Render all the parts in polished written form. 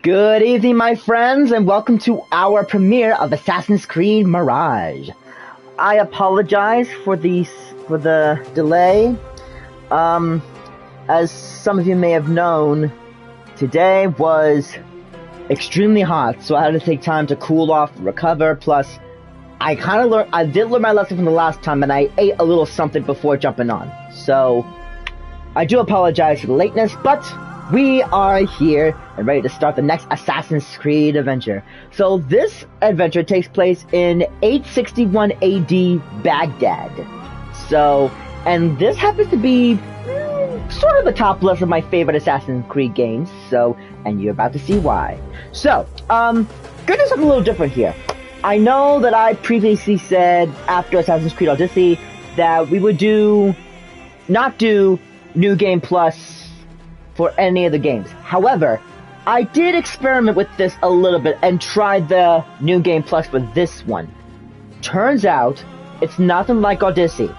Good evening, my friends, and welcome to our premiere of Assassin's Creed Mirage. I apologize for the delay. As some of you may have known, today was extremely hot, so I had to take time to cool off, recover. Plus, I did learn my lesson from the last time, and I ate a little something before jumping on. So, I do apologize for the lateness, but we are here and ready to start the next Assassin's Creed adventure. So this adventure takes place in 861 AD Baghdad. So, and this happens to be sort of the top list of my favorite Assassin's Creed games. So, and you're about to see why. So, gonna do something a little different here. I know that I previously said after Assassin's Creed Odyssey that we would not do New Game Plus for any of the games. However, I did experiment with this a little bit and tried the New Game Plus for this one. Turns out, it's nothing like Odyssey.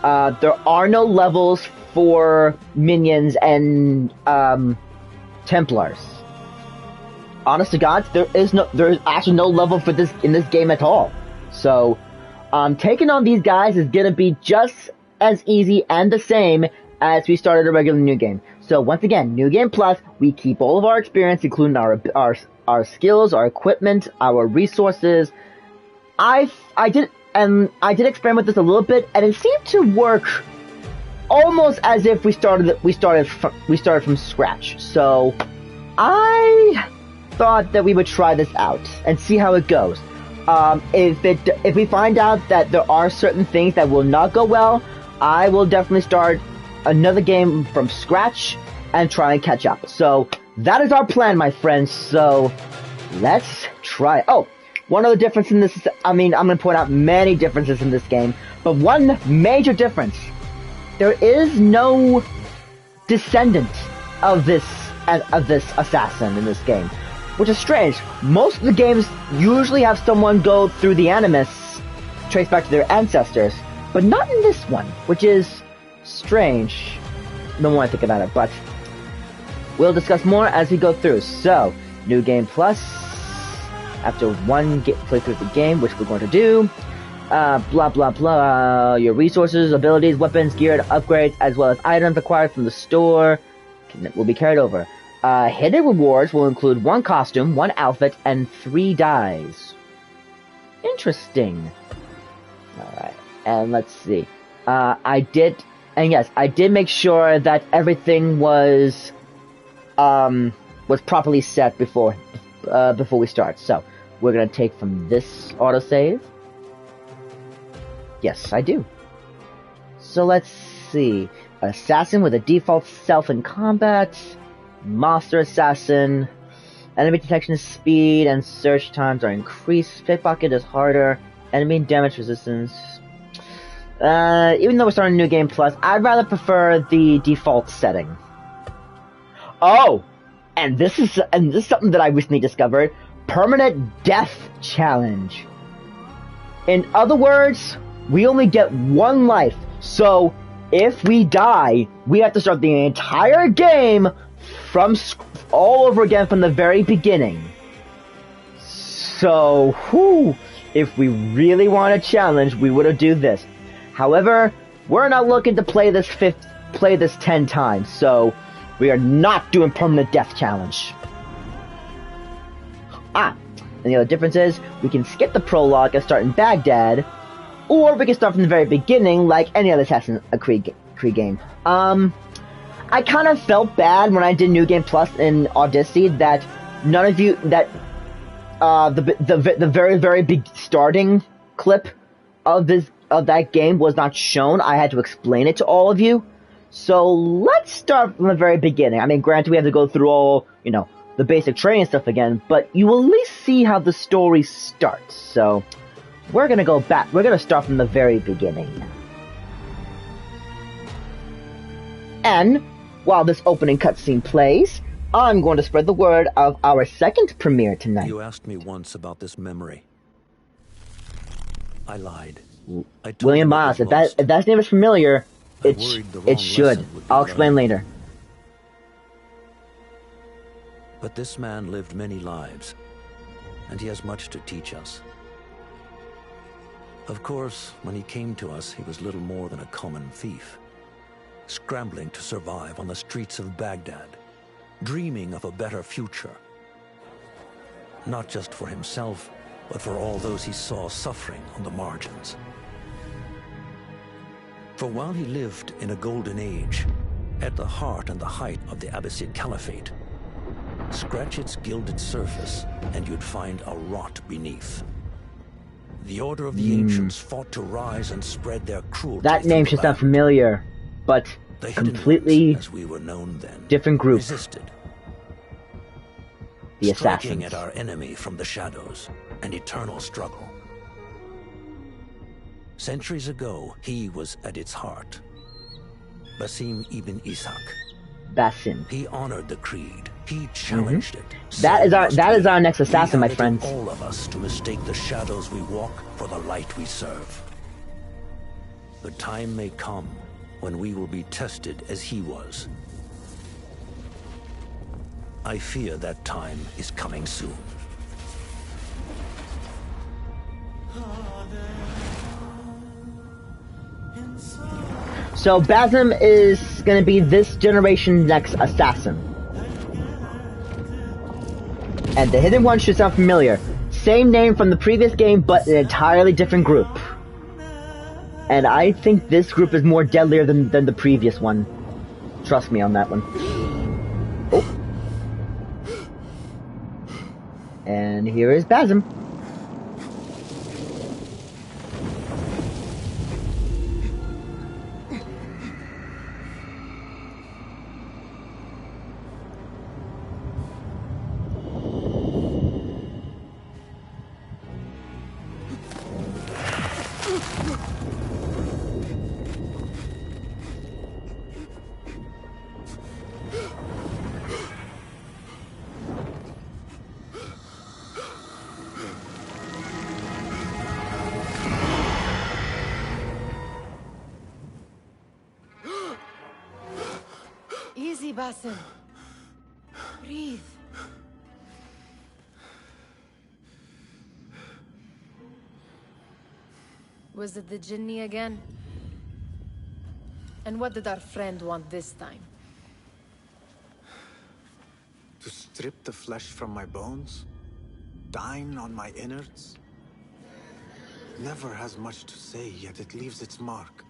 There are no levels for minions and Templars. Honest to God, there is actually no level for this in this game at all. So, taking on these guys is gonna be just as easy and the same as we started a regular New Game. So once again, New Game Plus, we keep all of our experience, including our skills, our equipment, our resources. I did experiment with this a little bit, and it seemed to work almost as if we started from scratch. So I thought that we would try this out and see how it goes. If we find out that there are certain things that will not go well, I will definitely start another game from scratch and try and catch up. So that is our plan, my friends. So let's try. Oh, one other difference in this is, I'm going to point out many differences in this game, but one major difference: there is no descendant of this assassin in this game, which is strange. Most of the games usually have someone go through the Animus, trace back to their ancestors, but not in this one, which is strange the more I think about it, but we'll discuss more as we go through. So, New Game Plus, after one playthrough of the game, which we're going to do, blah blah blah, your resources, abilities, weapons, gear, upgrades, as well as items acquired from the store will be carried over. Hidden rewards will include 1 costume, 1 outfit, and 3 dies. Interesting. Alright, and let's see. I did make sure that everything was properly set before we start. So, we're gonna take from this autosave. Yes, I do. So let's see. Assassin with a default self in combat. Monster Assassin. Enemy detection speed and search times are increased. Pickpocket is harder. Enemy damage resistance. Even though we're starting a New Game Plus, I'd rather prefer the default setting. Oh! And this is something that I recently discovered. Permanent Death Challenge. In other words, we only get 1 life. So, if we die, we have to start the entire game from all over again from the very beginning. So, if we really want a challenge, we would do this. However, we're not looking to play this 10 times, so we are not doing Permanent Death Challenge. And the other difference is, we can skip the prologue and start in Baghdad, or we can start from the very beginning like any other Assassin's Creed game. I kind of felt bad when I did New Game Plus in Odyssey that none of you, the very, very big starting clip of that game was not shown. I had to explain it to all of you. So let's start from the very beginning. I mean, granted, we have to go through all, the basic training stuff again, but you will at least see how the story starts. So we're gonna go back. We're gonna start from the very beginning. And while this opening cutscene plays, I'm going to spread the word of our second premiere tonight. You asked me once about this memory. I lied. William Moss. If that name is familiar, it should. I'll explain later. But this man lived many lives, and he has much to teach us. Of course, when he came to us, he was little more than a common thief, scrambling to survive on the streets of Baghdad, dreaming of a better future. Not just for himself, but for all those he saw suffering on the margins. For while he lived in a golden age, at the heart and the height of the Abbasid Caliphate, scratch its gilded surface and you'd find a rot beneath. The Order of the Ancients fought to rise and spread their cruelty. That name should sound familiar, but the completely ones, as we were known then, different group. Resisted. The Striking Assassins. at our enemy from the shadows, an eternal struggle. Centuries ago, he was at its heart. Basim ibn Ishaq. Basim. He honored the creed. He challenged it. That is our next assassin, my friends. All of us to mistake the shadows we walk for the light we serve. The time may come when we will be tested as he was. I fear that time is coming soon. So Basim is going to be this generation's next assassin. And the Hidden One should sound familiar. Same name from the previous game, but an entirely different group. And I think this group is more deadlier than the previous one. Trust me on that one. Oh. And here is Basim. Easy, Basim. Breathe. Was it the Jinni again? And what did our friend want this time? To strip the flesh from my bones? Dine on my innards? Never has much to say, yet it leaves its mark.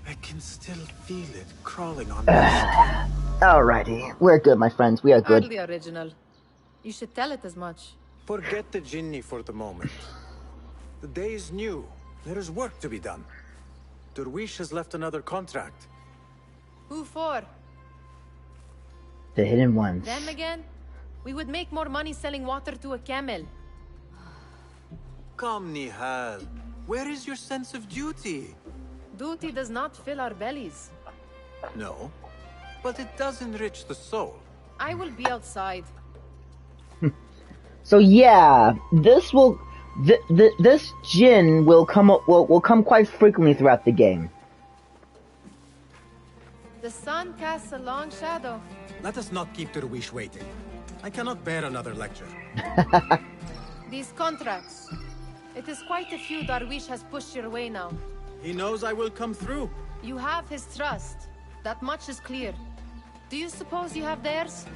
I can still feel it crawling on my skin. Alrighty, we're good, my friends. We are good. Hardly original. You should tell it as much. Forget the Jinni for the moment. The day is new. There is work to be done. Derwish has left another contract. Who for? The Hidden Ones. Them again? We would make more money selling water to a camel. Come, Nihal. Where is your sense of duty? Duty does not fill our bellies. No, but it does enrich the soul. I will be outside. So yeah, this will, this Jinn will come quite frequently throughout the game. The sun casts a long shadow. Let us not keep Derwish waiting. I cannot bear another lecture. These contracts. It is quite a few Darwish has pushed your way now. He knows I will come through. You have his trust. That much is clear. Do you suppose you have theirs?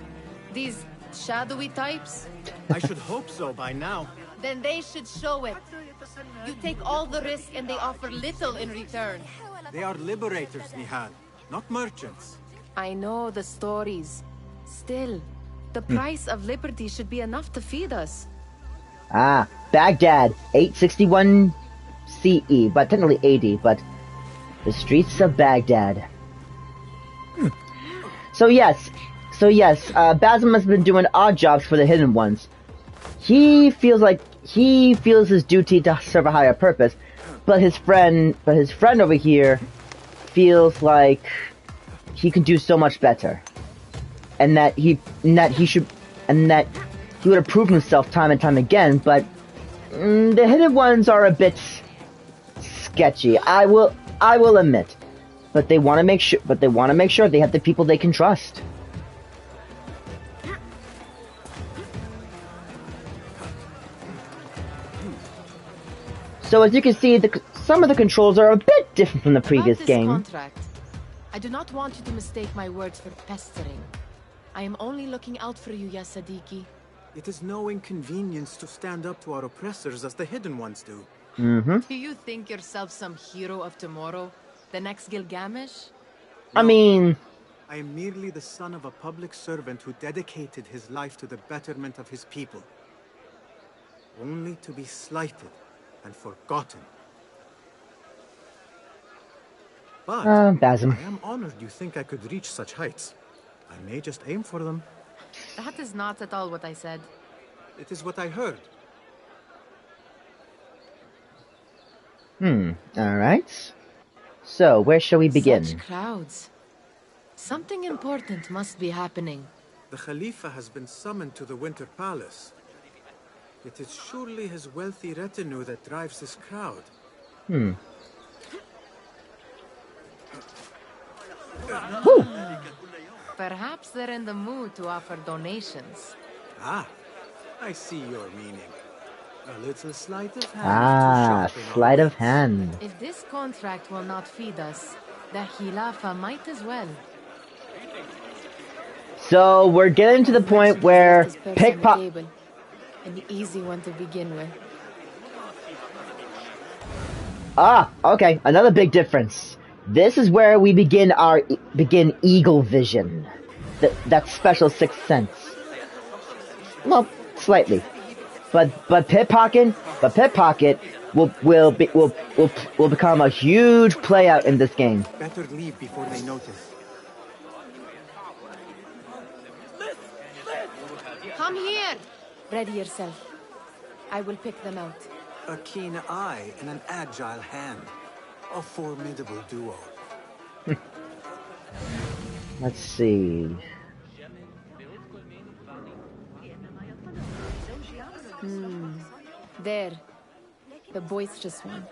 These shadowy types? I should hope so by now. Then they should show it. You take all the risk and they offer little in return. They are liberators, Nihal, not merchants. I know the stories. Still, the price of liberty should be enough to feed us. Ah, Baghdad, 861 CE, but technically 80, but the streets of Baghdad. So yes, Basim has been doing odd jobs for the Hidden Ones. He feels his duty to serve a higher purpose, but his friend over here feels like he can do so much better, and that he would have proven himself time and time again. But the Hidden Ones are a bit sketchy. I will admit, but they want to make sure. they have the people they can trust. So as you can see, some of the controls are a bit different from the previous About this game. contract, I do not want you to mistake my words for pestering. I am only looking out for you, ya Sadiki. It is no inconvenience to stand up to our oppressors as the Hidden Ones do. Mm-hmm. Do you think yourself some hero of tomorrow? The next Gilgamesh? I mean... I am merely the son of a public servant who dedicated his life to the betterment of his people. Only to be slighted and forgotten. But Basim. I am honored you think I could reach such heights. I may just aim for them. That is not at all what I said. It is what I heard. Alright. So, where shall we begin? Such crowds. Something important must be happening. The Khalifa has been summoned to the Winter Palace. It is surely his wealthy retinue that drives this crowd. Perhaps they're in the mood to offer donations. Ah, I see your meaning. A little sleight of hand. Sleight of hand. If this contract will not feed us, the Khilafa might as well. So, we're getting to the point where pickpocket... An easy one to begin with. Okay, another big difference. This is where we begin eagle vision. That special sixth sense. Well, slightly. But pickpocket will become a huge play out in this game. Better leave before they notice. Come here! Ready yourself. I will pick them out. A keen eye and an agile hand. A formidable duo. Let's see. There. The boisterous one.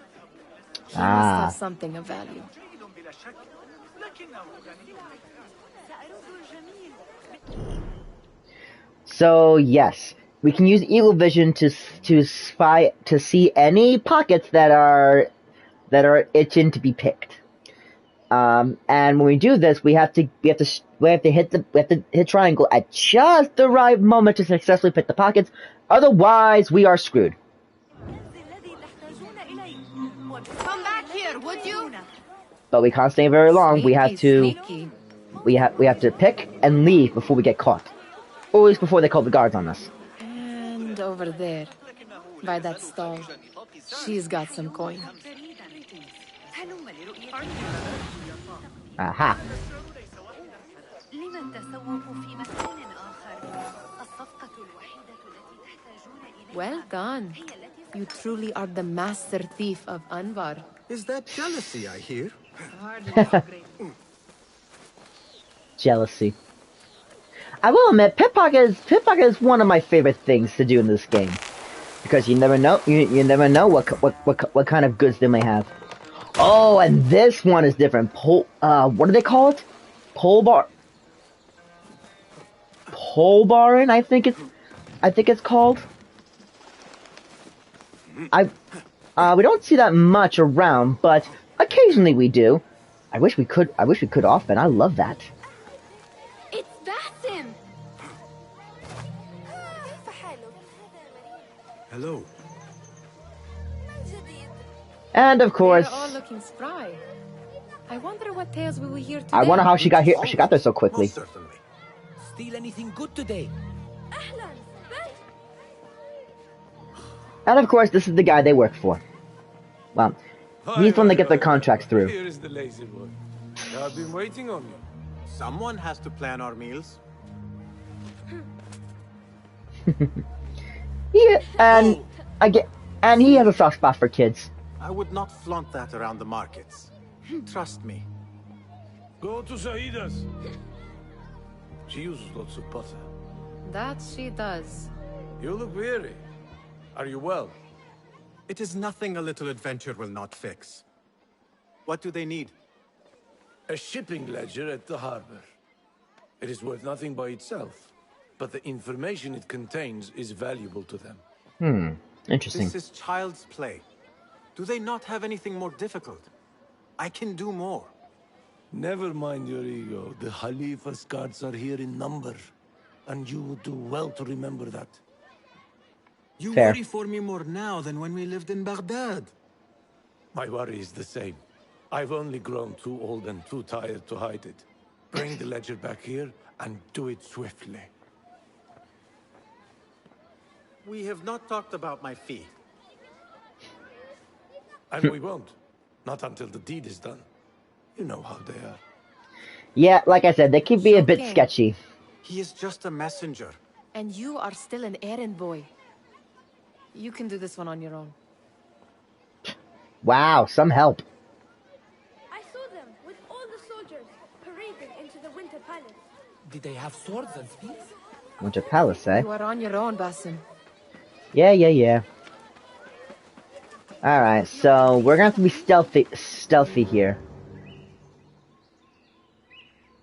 He must have something of value. So yes, we can use eagle vision to see any pockets that are itching to be picked. And when we do this, we have to hit triangle at just the right moment to successfully pick the pockets. Otherwise, we are screwed. Come back here, would you? But we can't stay very long. We have to pick and leave before we get caught. Always before they call the guards on us. And over there, by that stall, she's got some coin. Aha. Well done. You truly are the master thief of Anvar. Is that jealousy I hear? Jealousy. I will admit, pickpocket is one of my favorite things to do in this game, because you never know what kind of goods they may have. Oh, and this one is different. What do they call it? Pole barring, I think it's called. We don't see that much around, but occasionally we do. I wish we could often. I love that. It's Basim! Hello. And of course, They're all looking spry. I wonder what tales we will hear today. I wonder how she got here. She got there so quickly. Most certainly. Steal anything good today? And of course, this is the guy they work for. Well, he's the one that gets their contracts through. Here is the lazy boy. I've been waiting on you. Someone has to plan our meals. And he has a soft spot for kids. I would not flaunt that around the markets. Trust me. Go to Saida's. She uses lots of butter. That she does. You look weary. Are you well? It is nothing a little adventure will not fix. What do they need? A shipping ledger at the harbor. It is worth nothing by itself, but the information it contains is valuable to them. Interesting. This is child's play. Do they not have anything more difficult? I can do more. Never mind your ego. The Khalifa's guards are here in number. And you would do well to remember that. You Fair. worry for me more now than when we lived in Baghdad. My worry is the same. I've only grown too old and too tired to hide it. Bring the ledger back here and do it swiftly. We have not talked about my fee. And we won't. Not until the deed is done. You know how they are. Yeah, like I said, they can be a bit Okay. sketchy. He is just a messenger. And you are still an errand boy. You can do this one on your own. Wow, some help. I saw them with all the soldiers parading into the Winter Palace. Did they have swords and spears? Winter Palace, eh? You are on your own, Basim. Yeah. Alright, so we're gonna have to be stealthy here.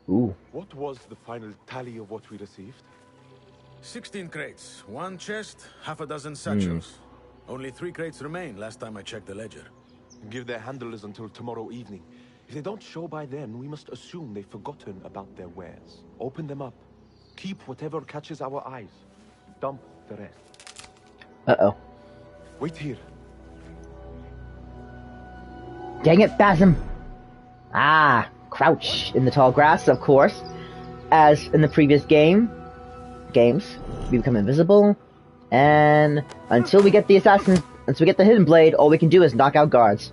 Ooh. What was the final tally of what we received? 16 crates, 1 chest, half a dozen satchels. Only 3 crates remain last time I checked the ledger. Give their handlers until tomorrow evening. If they don't show by then, we must assume they've forgotten about their wares. Open them up. Keep whatever catches our eyes. Dump the rest. Uh-oh. Wait here. Dang it, Basim! Ah, crouch in the tall grass, of course. As in the previous games, we become invisible, and until we get the hidden blade, all we can do is knock out guards.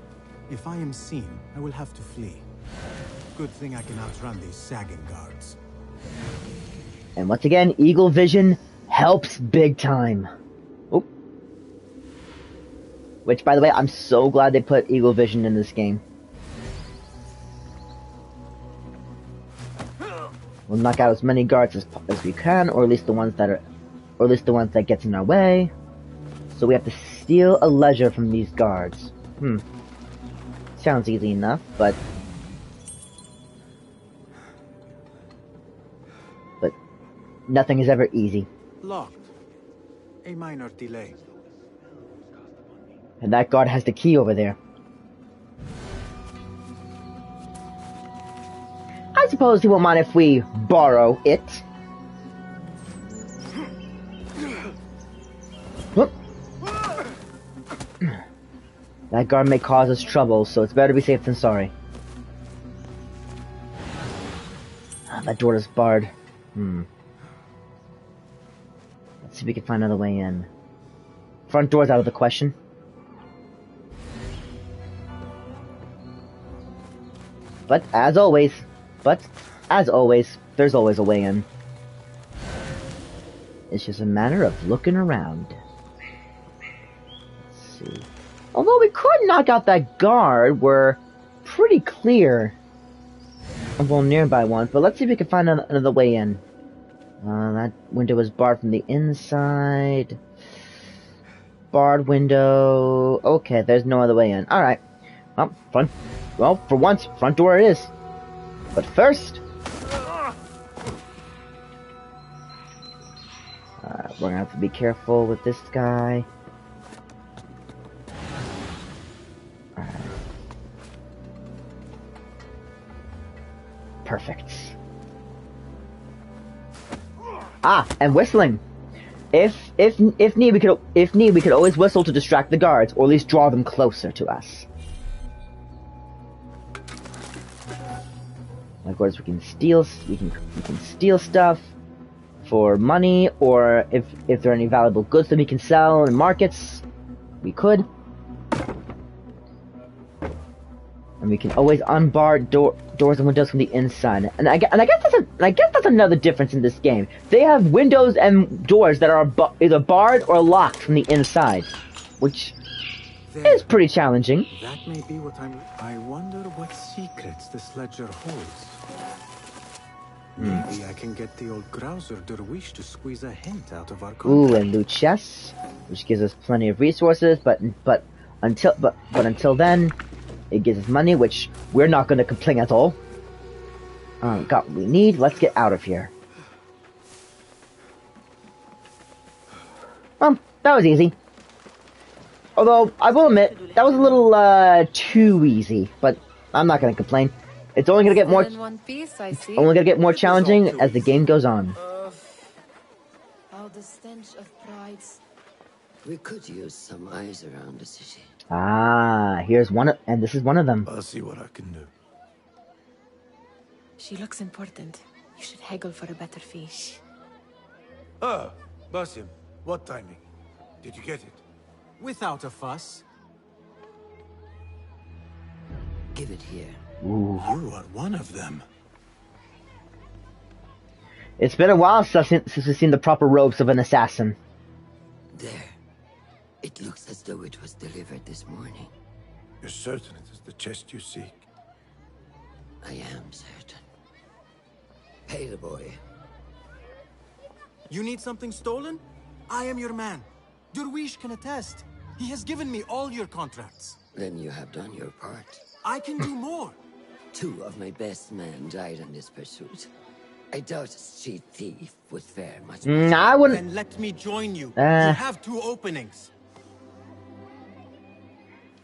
If I am seen, I will have to flee. Good thing I can outrun these sagging guards. And once again, Eagle Vision helps big time. Oop. Which, by the way, I'm so glad they put Eagle Vision in this game. We'll knock out as many guards as we can, or at least the ones that gets in our way. So we have to steal a ledger from these guards. Sounds easy enough, but nothing is ever easy. Locked. A minor delay. And that guard has the key over there. I suppose he won't mind if we borrow it. Whoop. That guard may cause us trouble, so it's better to be safe than sorry. That door is barred. Let's see if we can find another way in. Front door's out of the question. But as always, there's always a way in. It's just a matter of looking around. Let's see. Although we could knock out that guard, we're pretty clear of all nearby ones, but let's see if we can find another way in. That window is barred from the inside. Barred window. Okay, there's no other way in. Alright. Well, for once, front door it is. But first... we're gonna have to be careful with this guy. Perfect. Ah, and whistling. If need, we could always whistle to distract the guards, or at least draw them closer to us. Of course, we can steal stuff for money, or if there are any valuable goods that we can sell in markets, we could. And we can always unbar doors and windows from the inside. And I guess that's another difference in this game. They have windows and doors that are either barred or locked from the inside, which is pretty challenging. That may be what I wonder what secrets this ledger holds. Maybe I can get the old grouser Derwish to squeeze a hint out of our contract. Ooh, and loot chests, which gives us plenty of resources, but until then, it gives us money, which we're not going to complain at all. Got what we need. Let's get out of here. Well, that was easy. Although, I will admit, that was a little, too easy, but I'm not gonna complain. It's only gonna get more, Still in one piece, I see. only gonna get more challenging as the game goes on. How the stench of prides. We could use some eyes around the city. Ah, here's one, and this is one of them. I'll see what I can do. She looks important. You should haggle for a better fee. Ah, Basim, what timing? Did you get it? Without a fuss. Give it here. Ooh. You are one of them. It's been a while since we've seen the proper robes of an assassin. There. It looks as though it was delivered this morning. You're certain it is the chest you seek? I am certain. Pay the boy. You need something stolen? I am your man. Derwish can attest. He has given me all your contracts. Then you have done your part. I can do more. 2 of my best men died in this pursuit. I doubt a street thief would fare much better. I wouldn't. Then let me join you. You have 2 openings.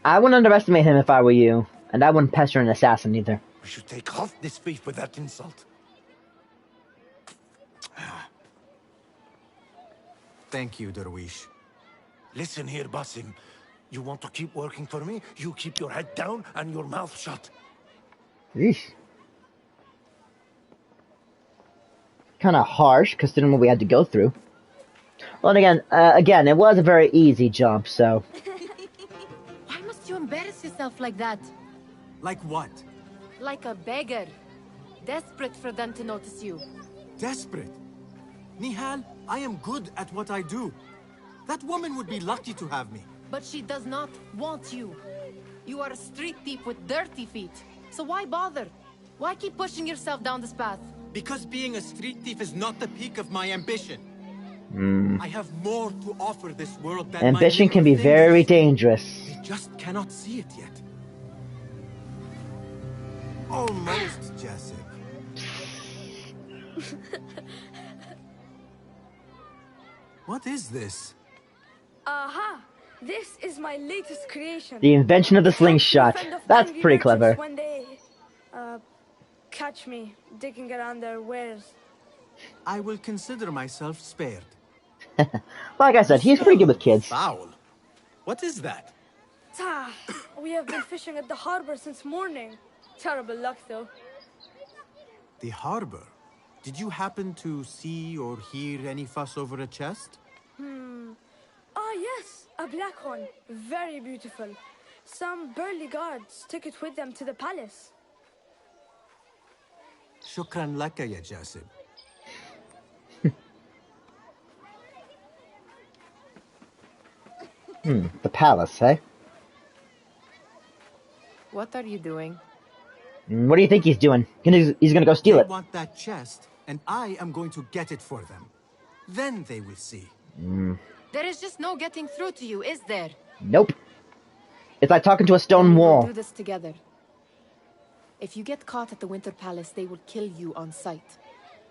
I wouldn't underestimate him if I were you, and I wouldn't pester an assassin either. We should take half this thief with that insult. Thank you, Derwish. Listen here, Basim. You want to keep working for me? You keep your head down and your mouth shut. Eesh. Kind of harsh, considering what we had to go through. Well, and again, it was a very easy jump, so. Why must you embarrass yourself like that? Like what? Like a beggar. Desperate for them to notice you. Desperate? Nihal, I am good at what I do. That woman would be lucky to have me. But she does not want you. You are a street thief with dirty feet. So why bother? Why keep pushing yourself down this path? Because being a street thief is not the peak of my ambition. I have more to offer this world than ambition can be very dangerous. They just cannot see it yet. Almost, Jessup. What is this? Aha! This is my latest creation. The invention of the slingshot. That's pretty clever. When they, catch me digging around their wares. I will consider myself spared. Like I said, he's pretty good with kids. Foul. What is that? We have been fishing at the harbor since morning. Terrible luck, though. The harbor? Did you happen to see or hear any fuss over a chest? Ah, yes, a black one. Very beautiful. Some burly guards took it with them to the palace. Shukran laka ya Jasib. The palace, eh? What are you doing? What do you think he's doing? He's gonna go steal They it. want that chest, and I am going to get it for them. Then they will see. There is just no getting through to you, is there? Nope. It's like talking to a stone We'll wall. do this together. If you get caught at the Winter Palace, they will kill you on sight.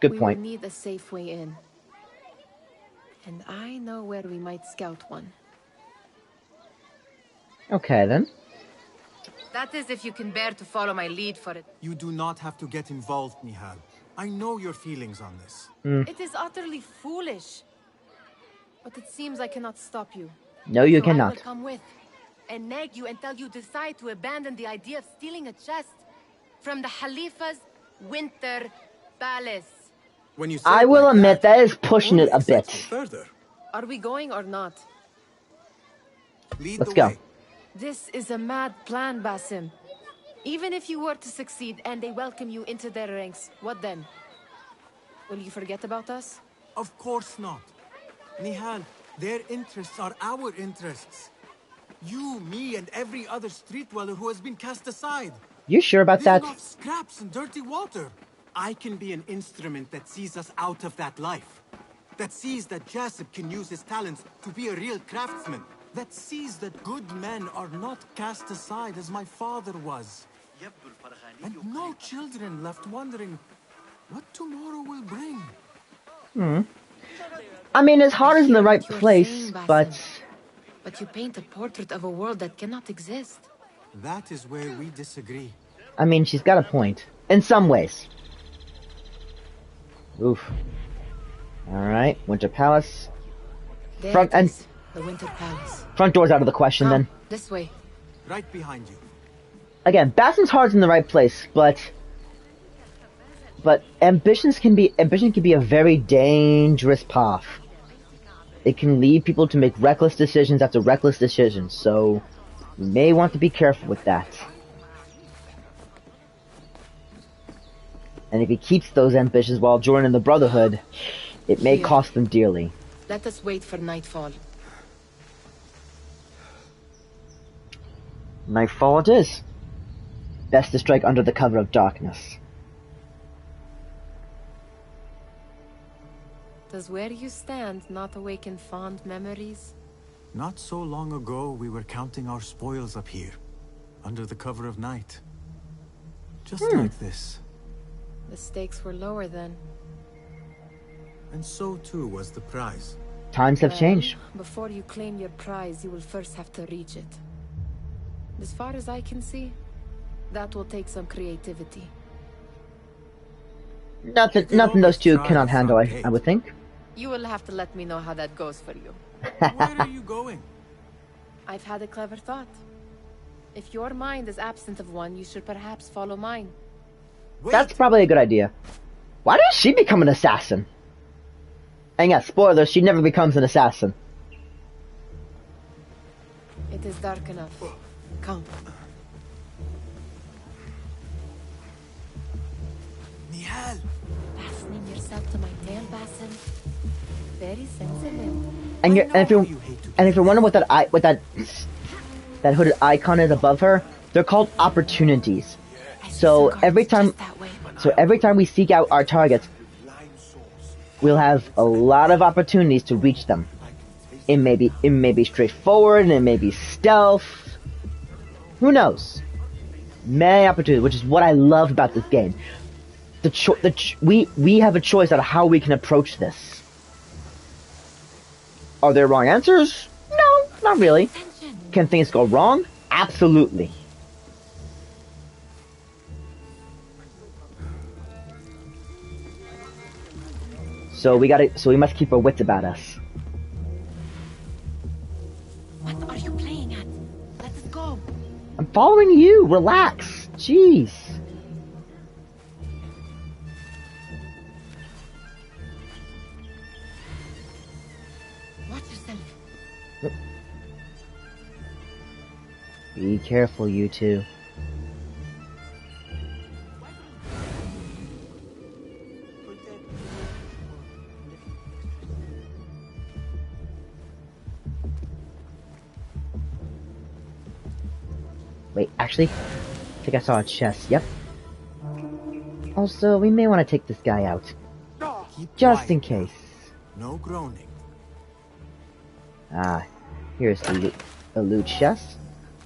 Good point. We will need a safe way in. And I know where we might scout one. Okay, then. That is if you can bear to follow my lead for it. You do not have to get involved, Nihal. I know your feelings on this. It is utterly foolish. But it seems I cannot stop you. No, you So I cannot. will come with and nag you until you decide to abandon the idea of stealing a chest from the Khalifa's Winter Palace. When you say I it will like admit that is pushing only it a excites bit. me further. Are we going or not? Lead Let's the go. way. This is a mad plan, Basim. Even if you were to succeed and they welcome you into their ranks, what then? Will you forget about us? Of course not. Nihal, their interests are our interests. You, me, and every other street dweller who has been cast aside. You sure about that? Living off scraps and dirty water. I can be an instrument that sees us out of that life. That sees that Jasip can use his talents to be a real craftsman. That sees that good men are not cast aside as my father was. And no children left wondering what tomorrow will bring. I mean, his heart is in the right You're place, saying, Basim. but But you paint a portrait of a world that cannot exist. That is where we disagree. I mean, she's got a point. In some ways. Oof. Alright, Winter Palace. There Front it and is, the Winter Palace. front door's out of the question then. This way. Right behind you. Again, Bastion's heart's in the right place, but ambition can be a very dangerous path. It can lead people to make reckless decisions after reckless decisions, so you may want to be careful with that. And if he keeps those ambitions while joining the Brotherhood, it may cost them dearly. Let us wait for nightfall. Nightfall it is. Best to strike under the cover of darkness. Does where you stand not awaken fond memories? Not so long ago, we were counting our spoils up here, under the cover of night. Just like this. The stakes were lower then. And so too was the prize. Times have changed. Before you claim your prize, you will first have to reach it. As far as I can see, that will take some creativity. Nothing those two cannot handle, I would think. You will have to let me know how that goes for you. Where are you going? I've had a clever thought. If your mind is absent of one, you should perhaps follow mine. That's probably a good idea. Why does she become an assassin? And yeah, spoilers, she never becomes an assassin. It is dark enough. Come. Nihal! Fastening yourself to my tail, Basim. Very sensitive. And if you're wondering what that hooded icon is above her, they're called opportunities. So every time we seek out our targets, we'll have a lot of opportunities to reach them. It may be straightforward, and it may be stealth. Who knows? Many opportunities, which is what I love about this game. We have a choice on how we can approach this. Are there wrong answers? No, not really. Can things go wrong? Absolutely. So we must keep our wits about us. What are you playing at? Let us go. I'm following you. Relax. Jeez. Watch yourself. Be careful, you two. Wait, actually, I think I saw a chest. Yep. Also, we may want to take this guy out. Just in case. No groaning. Ah, here's the loot chest.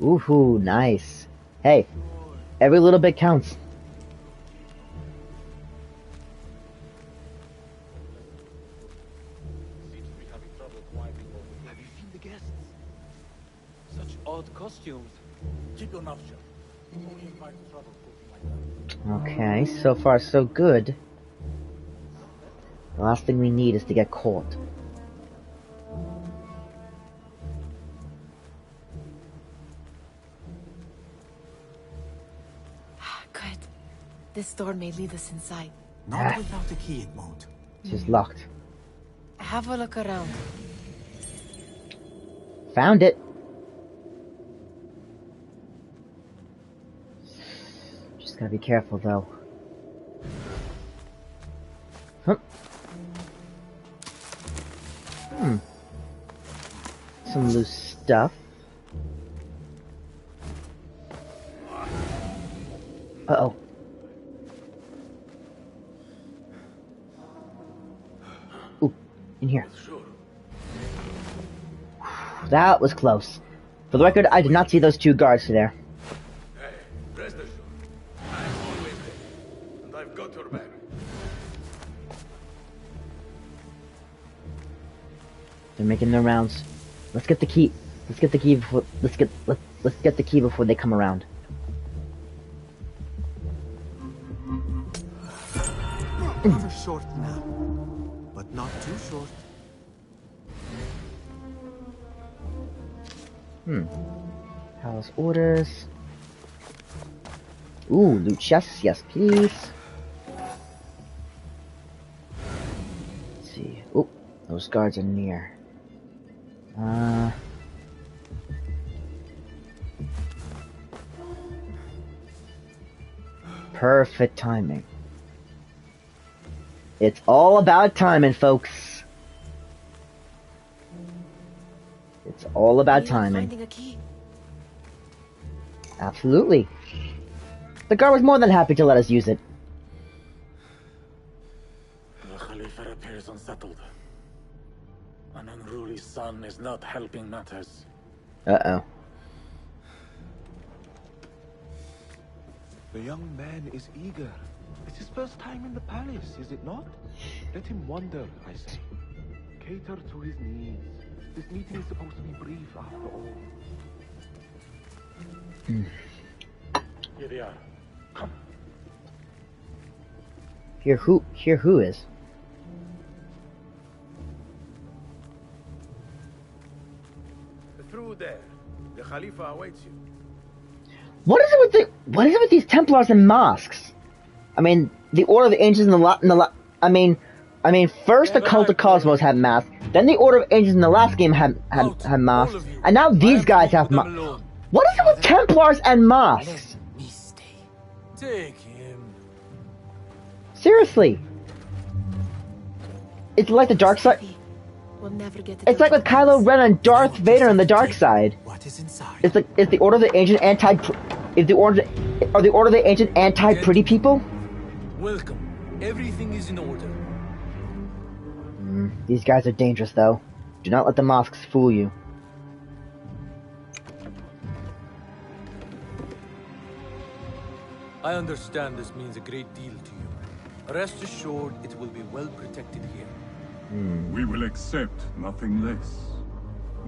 Ooh, nice. Hey, every little bit counts. Have you seen the guests? Such odd costumes. Keep your mouth shut. You only invite trouble talking like that. Okay, so far so good. The last thing we need is to get caught. Good. This door may lead us inside. Not without a key, it won't. She's locked. Have a look around. Found it. Just gotta be careful though. Huh. Some loose stuff. Uh-oh. Ooh, in here. That was close. For the record, I did not see those two guards there. Hey, rest assured. I'm always there. And I've got your back. They're making their rounds. Let's get the key. Let's get the key before let's get the key before they come around. Rather short now, but not too short. Palace orders. Ooh, loot chests, yes please. Let's see. Oh, those guards are near. Perfect timing. It's all about timing, folks. It's all about timing. Finding a key. Absolutely. The guard was more than happy to let us use it. The Khalifa appears unsettled. An unruly son is not helping matters. Uh-oh. The young man is eager. It's his first time in the palace, is it not? Let him wander, I say. Cater to his needs. This meeting is supposed to be brief, after all. Here they are. Come. Here who is? Through there. The Khalifa awaits you. What is it with these Templars and mosques? I mean, the Order of the Ancients I mean, first the Cult of Cosmos had masks, then the Order of Ancients in the last game had masks, and now these guys have masks. What is it with Templars and mosques? Let me stay. Take him. Seriously. It's like the dark side. We'll never get to It's like with Kylo Ren and Darth Vader on the dark side. What is inside? Is the Order of the Ancient are the Order of the Ancient anti-pretty people? Welcome. Everything is in order. These guys are dangerous, though. Do not let the mosques fool you. I understand this means a great deal to you. Rest assured, it will be well protected here. We will accept nothing less.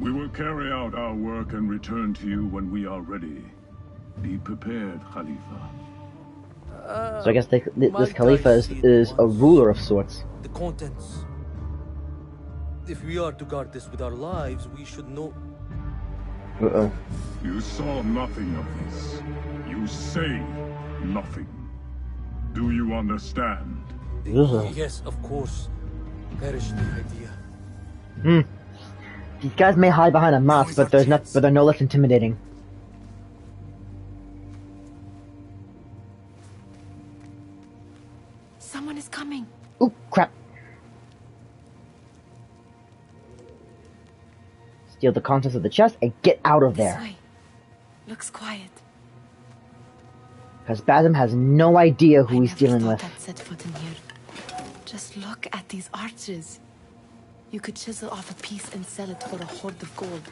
We will carry out our work and return to you when we are ready. Be prepared, Khalifa. So I guess this Khalifa is a ruler of sorts. The contents. If we are to guard this with our lives, we should know. Uh-oh. You saw nothing of this. You say nothing. Do you understand? Yes, of course. Perish the idea. These guys may hide behind a mask, but they're no less intimidating. Someone is coming. Ooh, crap. Steal the contents of the chest and get out of there. This way. Looks quiet. Because Basim has no idea who he's dealing with. I'd set foot in here. Just look at these arches. You could chisel off a piece and sell it for a hoard of gold.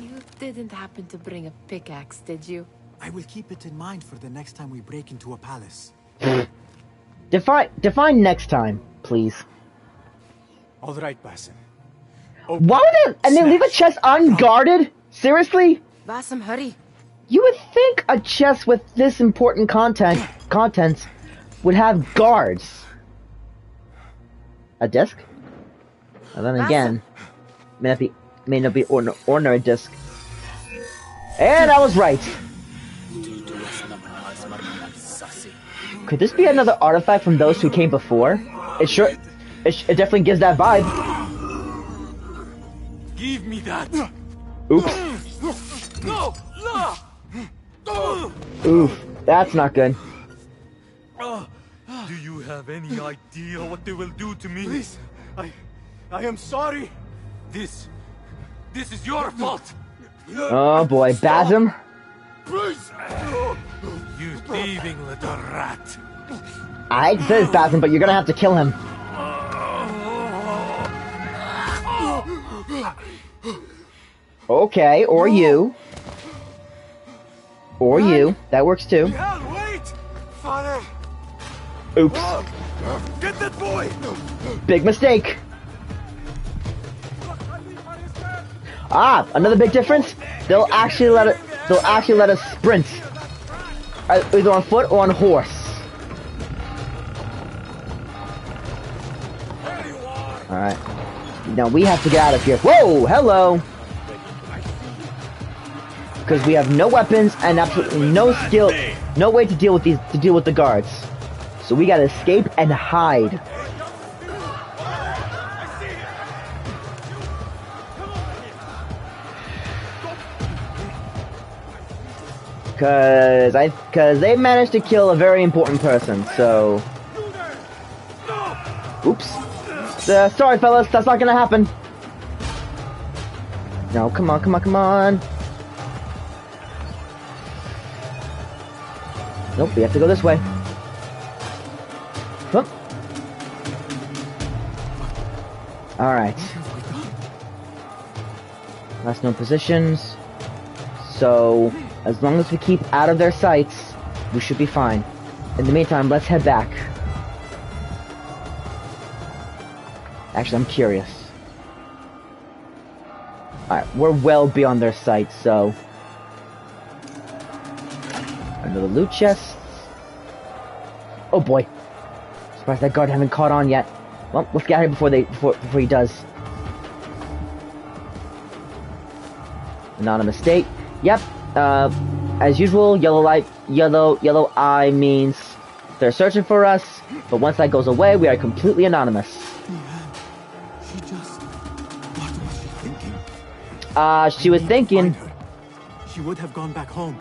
You didn't happen to bring a pickaxe, did you? I will keep it in mind for the next time we break into a palace. Define next time, please. All right, Basim. Why would they leave a chest unguarded? Seriously? Basim, hurry. You would think a chest with this important contents would have guards. A disc? And then again, may not be ordinary disc. And I was right. Could this be another artifact from those who came before? It definitely gives that vibe. Give me that. Oops. No, no. Oof, that's not good. Do you have any idea what they will do to me? Please, I am sorry. This is your fault. Oh boy, Basim. Please. You thieving little rat. I hate to say this, Basim, but you're gonna have to kill him. Okay, or you. Or you. That works too. Wait! Father! Oops. Get that boy! Big mistake. Ah, another big difference. They'll actually let us sprint, either on foot or on horse. All right. Now we have to get out of here. Whoa, hello. Because we have no weapons and absolutely no skill, no way to deal with the guards. So we gotta escape and hide. Cause they managed to kill a very important person. So, oops. Sorry, fellas, that's not gonna happen. No, come on, come on, come on. Nope, we have to go this way. Huh. Alright. Last known positions. So, as long as we keep out of their sights, we should be fine. In the meantime, let's head back. Actually, I'm curious. Alright, we're well beyond their sight, so... Another loot chest. Oh boy. Surprised that guard haven't caught on yet. Well, let's get out of here before he does. Anonymous state. Yep. As usual, yellow eye means they're searching for us, but once that goes away, we are completely anonymous. She just... What was she thinking? She was thinking... She would have gone back home.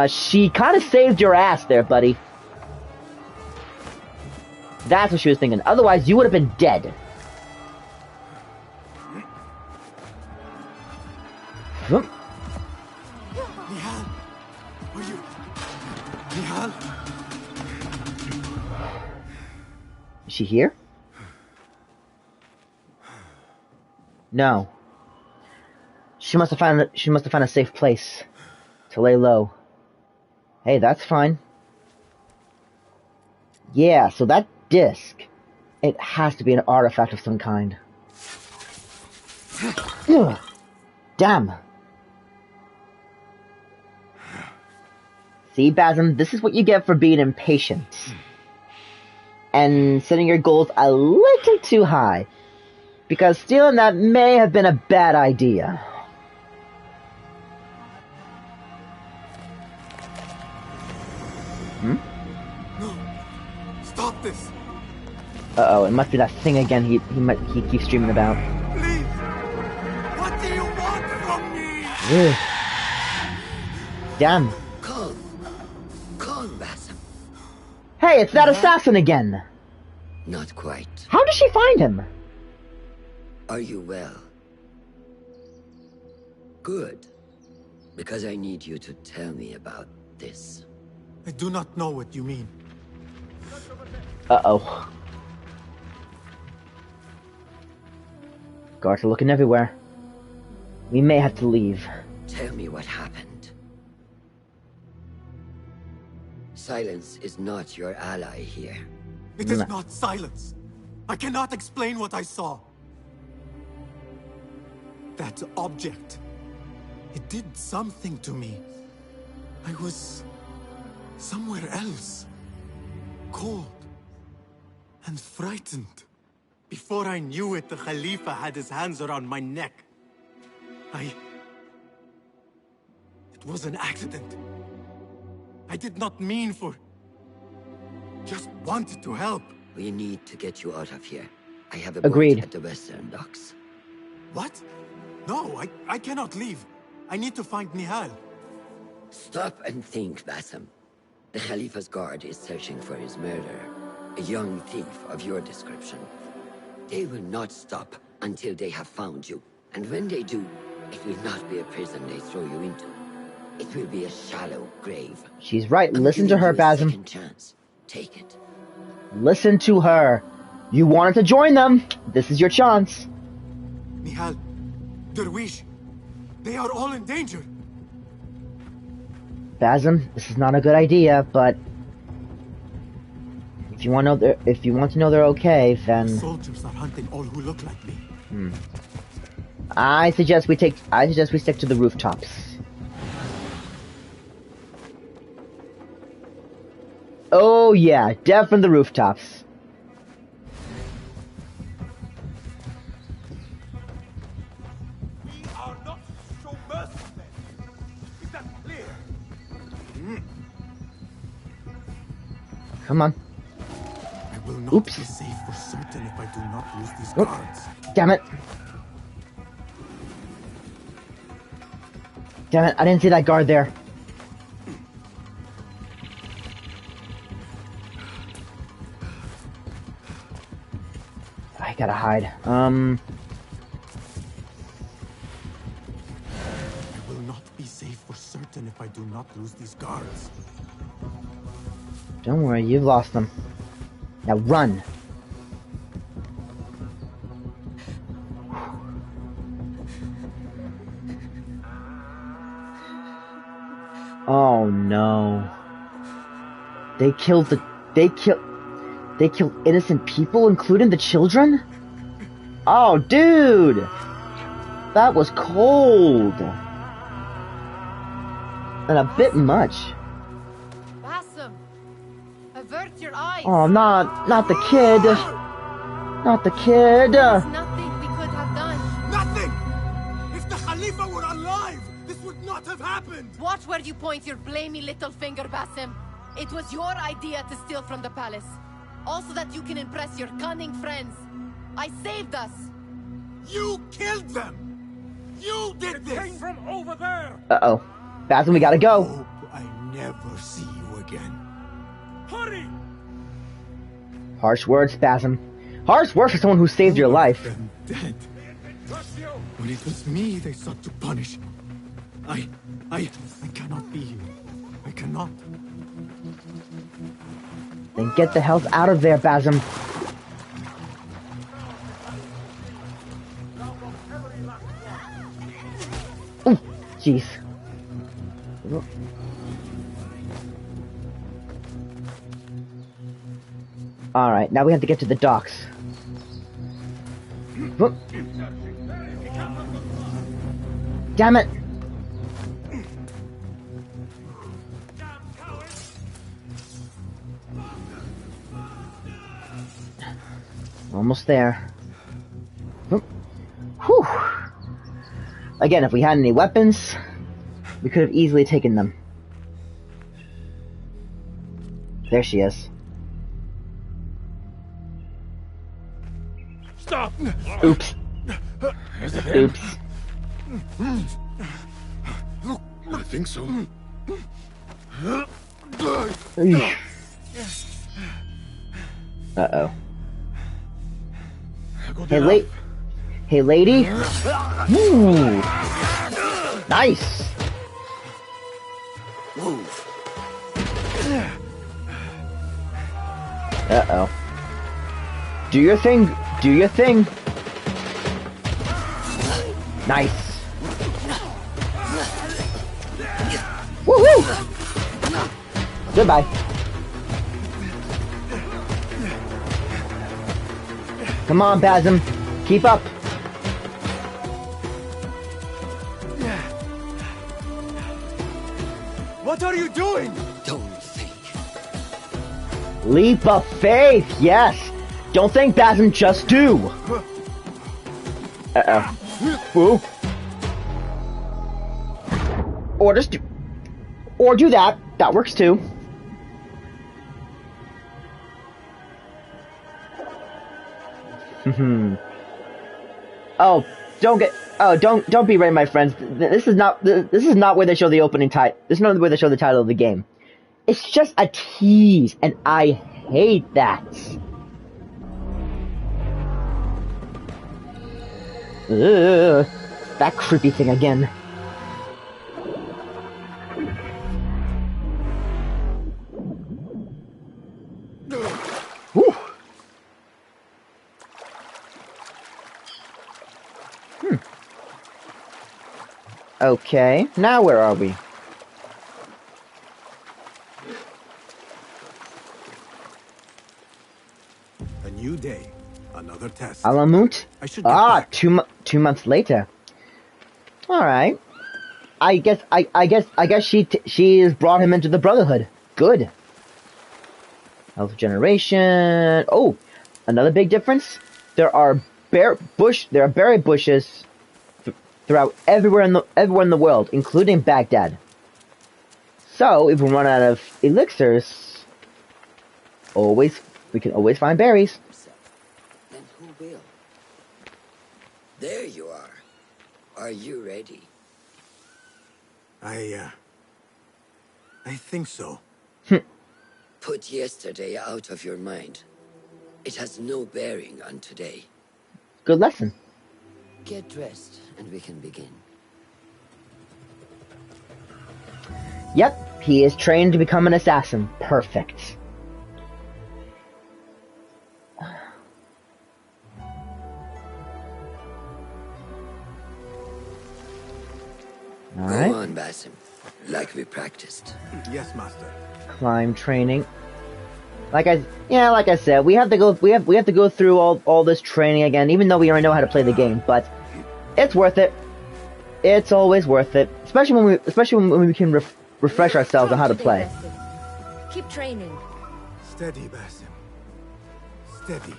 She kind of saved your ass there, buddy. That's what she was thinking. Otherwise, you would have been dead. Whoop. Nihal! Are you... Nihal? Is she here? No. She must have found a safe place to lay low. Hey, that's fine. Yeah, so that disc, it has to be an artifact of some kind. Ugh. Damn. See, Basm, this is what you get for being impatient. And setting your goals a little too high. Because stealing that may have been a bad idea. Hmm? No. Stop this. Uh-oh, it must be that thing again he keeps dreaming about. Please. What do you want from me? Ugh. Damn. Calm, Basim. Hey, it's that assassin again. Not quite. How did she find him? Are you well? Good. Because I need you to tell me about this. I do not know what you mean. Uh-oh. Guards are looking everywhere. We may have to leave. Tell me what happened. Silence is not your ally here. It is not silence. I cannot explain what I saw. That object. It did something to me. I was somewhere else. Cold. And frightened. Before I knew it, the Khalifa had his hands around my neck. It was an accident. I did not mean for... Just wanted to help. We need to get you out of here. I have a Agreed. boat at the western docks. What? No, I cannot leave. I need to find Nihal. Stop and think, Basim. The Khalifa's guard is searching for his murderer. A young thief of your description. They will not stop until they have found you. And when they do, it will not be a prison they throw you into. It will be a shallow grave. She's right. Listen to her, Basm. Second chance. Take it. Listen to her. You wanted to join them. This is your chance. Nihal, Derwish, they are all in danger. Basm, this is not a good idea, but if you want to know they're okay, then Soldiers are hunting all who look like me. I suggest we stick to the rooftops. Oh yeah, definitely the rooftops. We are not to show mercy then. Is that clear? Come on. I will not Oops. be safe for certain if I do not lose these Oh, guards. damn it. Damn it, I didn't see that guard there. I gotta hide. I will not be safe for certain if I do not lose these guards. Don't worry, you've lost them. Now run. Oh no. They killed innocent people, including the children? Oh, dude! That was cold. And a bit much. Basim, avert your eyes. Oh, not the kid. Not the kid. There's nothing we could have done. Nothing! If the Khalifa were alive, this would not have happened! Watch where you point your blamey little finger, Basim. It was your idea to steal from the palace. Also that you can impress your cunning friends. I saved us. You killed them! You did this! It came from over there! Uh-oh. Basim, we gotta go. Hope I never see you again. Hurry! Harsh words, Basim. Harsh words for someone who saved your life. I'm dead. When it was me they sought to punish. I cannot be here. I cannot. Then get the hell out of there, Basim. Ooh, jeez. Alright, now we have to get to the docks. Whoop. Damn it! Almost there. Whoop. Whew. Again, if we had any weapons, we could have easily taken them. There she is. Stop! Oops. Oops. I think so. Uh-oh. Hey, lady. Ooh. Nice. Move. Uh-oh. Do your thing. Do your thing. Nice. Woohoo! Goodbye. Come on, Basim. Keep up. What are you doing? Don't think. Leap of faith, yes. Don't think, Basim, just do. Uh-oh. Woo. Or just do... Or do that. That works too. Oh, don't be ready, my friends. This is not where they show the opening title. This is not where they show the title of the game. It's just a tease, and I hate that. Ugh, that creepy thing again. Whew. Okay, now where are we? A new day, another test. Alamut? I should get Ah, back. 2 months later. All right. I guess she has brought him into the Brotherhood. Good. Health generation. Oh, another big difference. There are berry bushes throughout everywhere in the world, including Baghdad. So if we run out of elixirs, we can always find berries. Then who will? There you are. Are you ready? I think so. Put yesterday out of your mind. It has no bearing on today. Good lesson. Get dressed, and we can begin. Yep, he is trained to become an assassin. Perfect. Alright. Go on, Basim. Like we practiced. Yes, master. Climb training. Like I said, we have to go through all this training again, even though we already know how to play the game, but it's worth it. It's always worth it, especially when we can refresh ourselves on how to play. Keep training. Steady, Basim. Steady.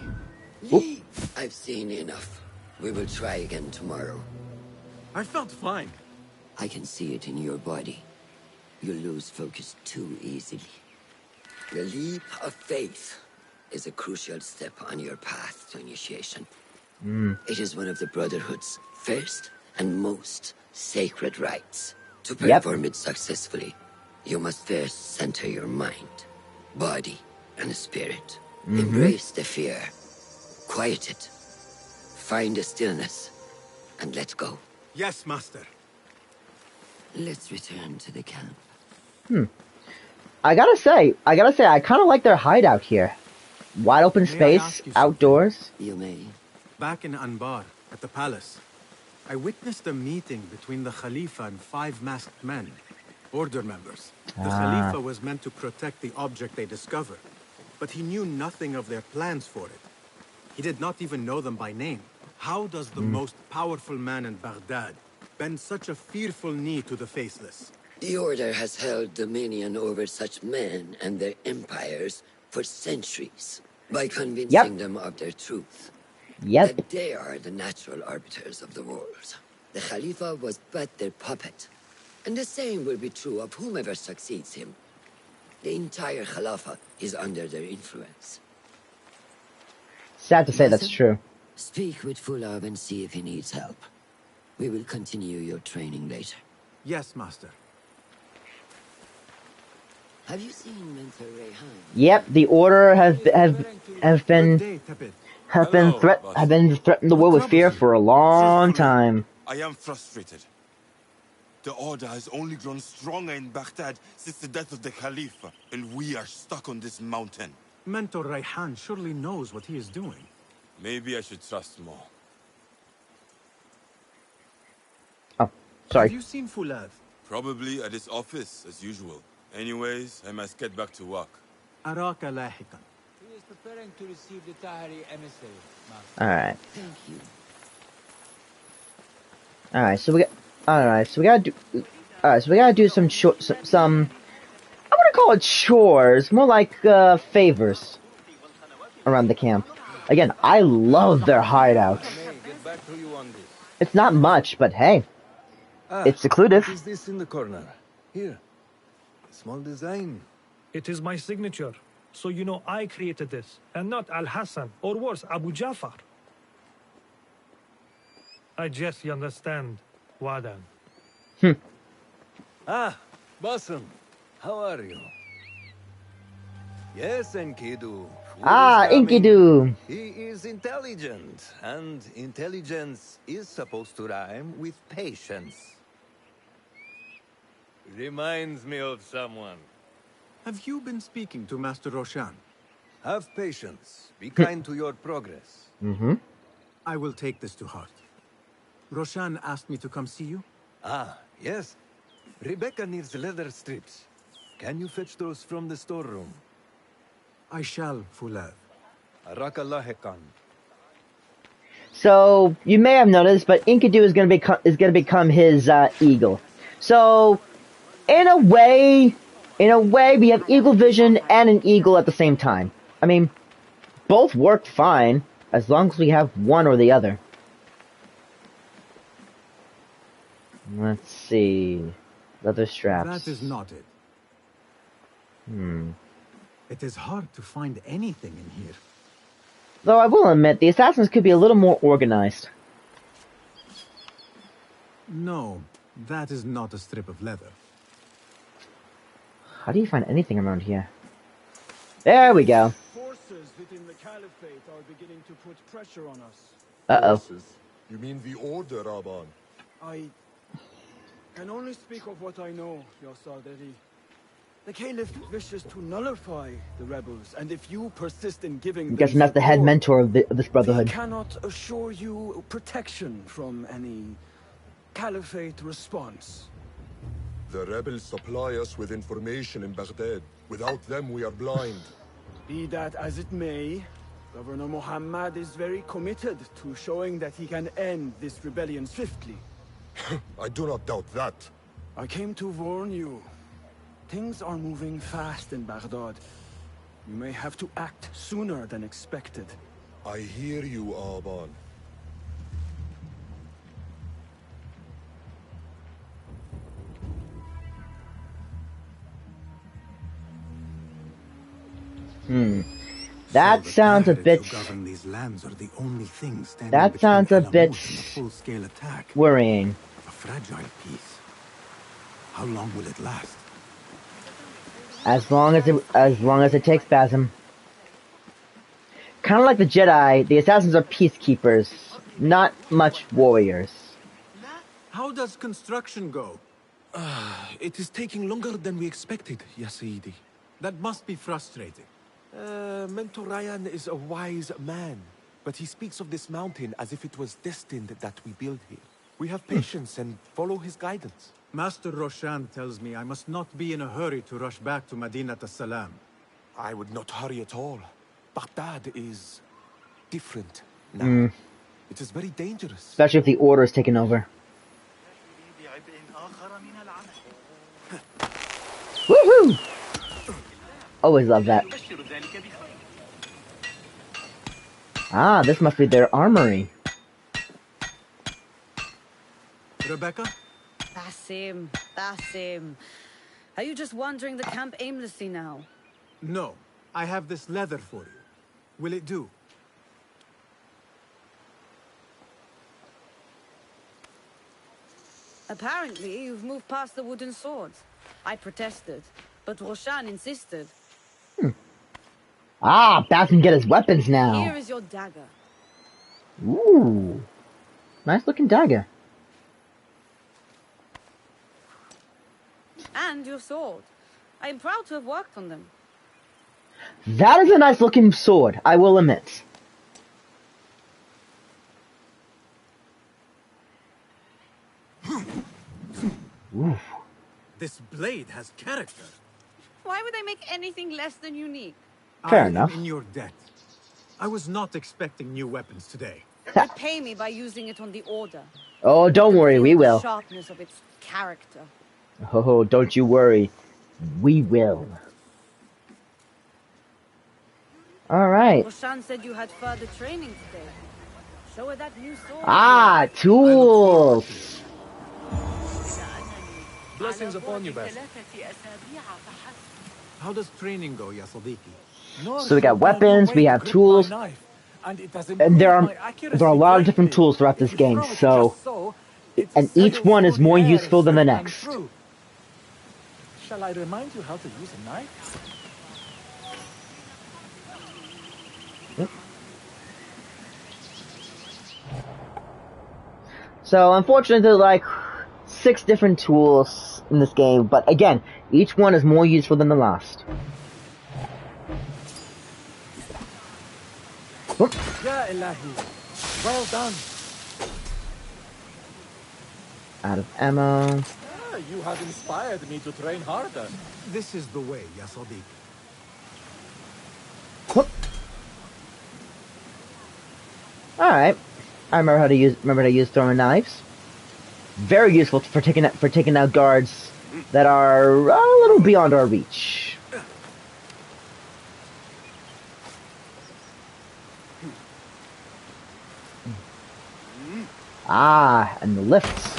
Lee, I've seen enough. We will try again tomorrow. I felt fine. I can see it in your body. You lose focus too easily. The leap of faith is a crucial step on your path to initiation. It is one of the Brotherhood's first and most sacred rites. To perform it successfully, you must first center your mind, body, and spirit. Embrace the fear. Quiet it. Find the stillness. And let go. Yes, master. Let's return to the camp. I gotta say, I kind of like their hideout here. Wide open space, outdoors. You may. Back in Anbar, at the palace, I witnessed a meeting between the Khalifa and 5 masked men, order members. The Khalifa was meant to protect the object they discovered, but he knew nothing of their plans for it. He did not even know them by name. How does the most powerful man in Baghdad bend such a fearful knee to the faceless? The Order has held dominion over such men and their empires for centuries by convincing them of their truth. That they are the natural arbiters of the world. The Khalifa was but their puppet. And the same will be true of whomever succeeds him. The entire Khalifa is under their influence. Sad to say that's true. Speak with Fulav and see if he needs help. We will continue your training later. Yes, master. Have you seen Mentor Rayhan? Yep, the Order have been threatening the world with fear for a long time. I am frustrated. The Order has only grown stronger in Baghdad since the death of the Khalifa, and we are stuck on this mountain. Mentor Rayhan surely knows what he is doing. Maybe I should trust more. Oh, sorry. Have you seen Fulav? Probably at his office, as usual. Anyways, I must get back to work. Araka lahikan. He is preparing to receive the Tahiri emissary, All right. Thank you. All right. So we gotta do some I wouldn't call it chores, more like favors around the camp. Again, I love their hideouts. It's not much, but hey, it's secluded. What is this in the corner? Here. Small design. It is my signature. So you know I created this, and not Al-Hassan, or worse, Abu Jafar. I guess you understand, Wadan. Ah, Basim. How are you? Yes, Enkidu. Enkidu. He is intelligent, and intelligence is supposed to rhyme with patience. Reminds me of someone. Have you been speaking to Master Roshan? Have patience. Be kind to your progress. I will take this to heart. Roshan asked me to come see you? Ah, yes. Rebecca needs leather strips. Can you fetch those from the storeroom? I shall, Fulav. Arakallah Khan. So you may have noticed, but Enkidu is gonna become his eagle. So in a way, we have eagle vision and an eagle at the same time. I mean, both work fine as long as we have one or the other. Let's see, leather straps. That is not it. It is hard to find anything in here. Though I will admit, the assassins could be a little more organized. No, that is not a strip of leather. How do you find anything around here? There we go. Forces within the Caliphate are beginning to put pressure on us. Uh-oh. Forces? You mean the Order, Aban? I can only speak of what I know, Your Sarderi. The Caliph wishes to nullify the rebels, and if you persist in giving I'm guessing that's the head mentor of this brotherhood. we cannot assure you protection from any Caliphate response. The rebels supply us with information in Baghdad. Without them, we are blind. Be that as it may, Governor Muhammad is very committed to showing that he can end this rebellion swiftly. I do not doubt that. I came to warn you. Things are moving fast in Baghdad. You may have to act sooner than expected. I hear you, Aban. That sounds a bit... These lands are the only thing standing that sounds a bit... full-scale attack. worrying. A fragile piece. How long will it last? As long as it takes, Basim. Kind of like the Jedi, the assassins are peacekeepers, not much warriors. How does construction go? It is taking longer than we expected, Ya Sayyidi. That must be frustrating. Mentor Ryan is a wise man, but he speaks of this mountain as if it was destined that we build here. We have patience and follow his guidance. Master Roshan tells me I must not be in a hurry to rush back to Madinat as-Salam. I would not hurry at all. Baghdad is different now. It is very dangerous. Especially if the Order is taken over. Woohoo! Always love that. Ah, this must be their armory. Rebecca? Basim. Are you just wandering the camp aimlessly now? No. I have this leather for you. Will it do? Apparently, you've moved past the wooden swords. I protested, but Roshan insisted. Ah, Bass can get his weapons now. Here is your dagger. Ooh. Nice looking dagger. And your sword. I am proud to have worked on them. That is a nice looking sword, I will admit. Oof. This blade has character. Why would I make anything less than unique? Fair enough. I am in your debt. I was not expecting new weapons today. Repay me by using it on the Order. Oh, don't worry, we will. The sharpness of its character. Oh, don't you worry. We will. Alright. Roshan said you had further training today. Show her that new sword. Ah, tools! Blessings upon you, Basim. How does training go, Ya Sadiqi? So we got weapons, we have tools, and there are a lot of different tools throughout this game, so... And each one is more useful than the next. Shall I remind you how to use a knife? So unfortunately there's like 6 different tools in this game, but again, each one is more useful than the last. Ya Ilahi. Well done. Out of ammo. You have inspired me to train harder. This is the way, Ya Sadiq. Alright. I remember how to use throwing knives. Very useful for taking out guards that are a little beyond our reach. Ah, and the lifts.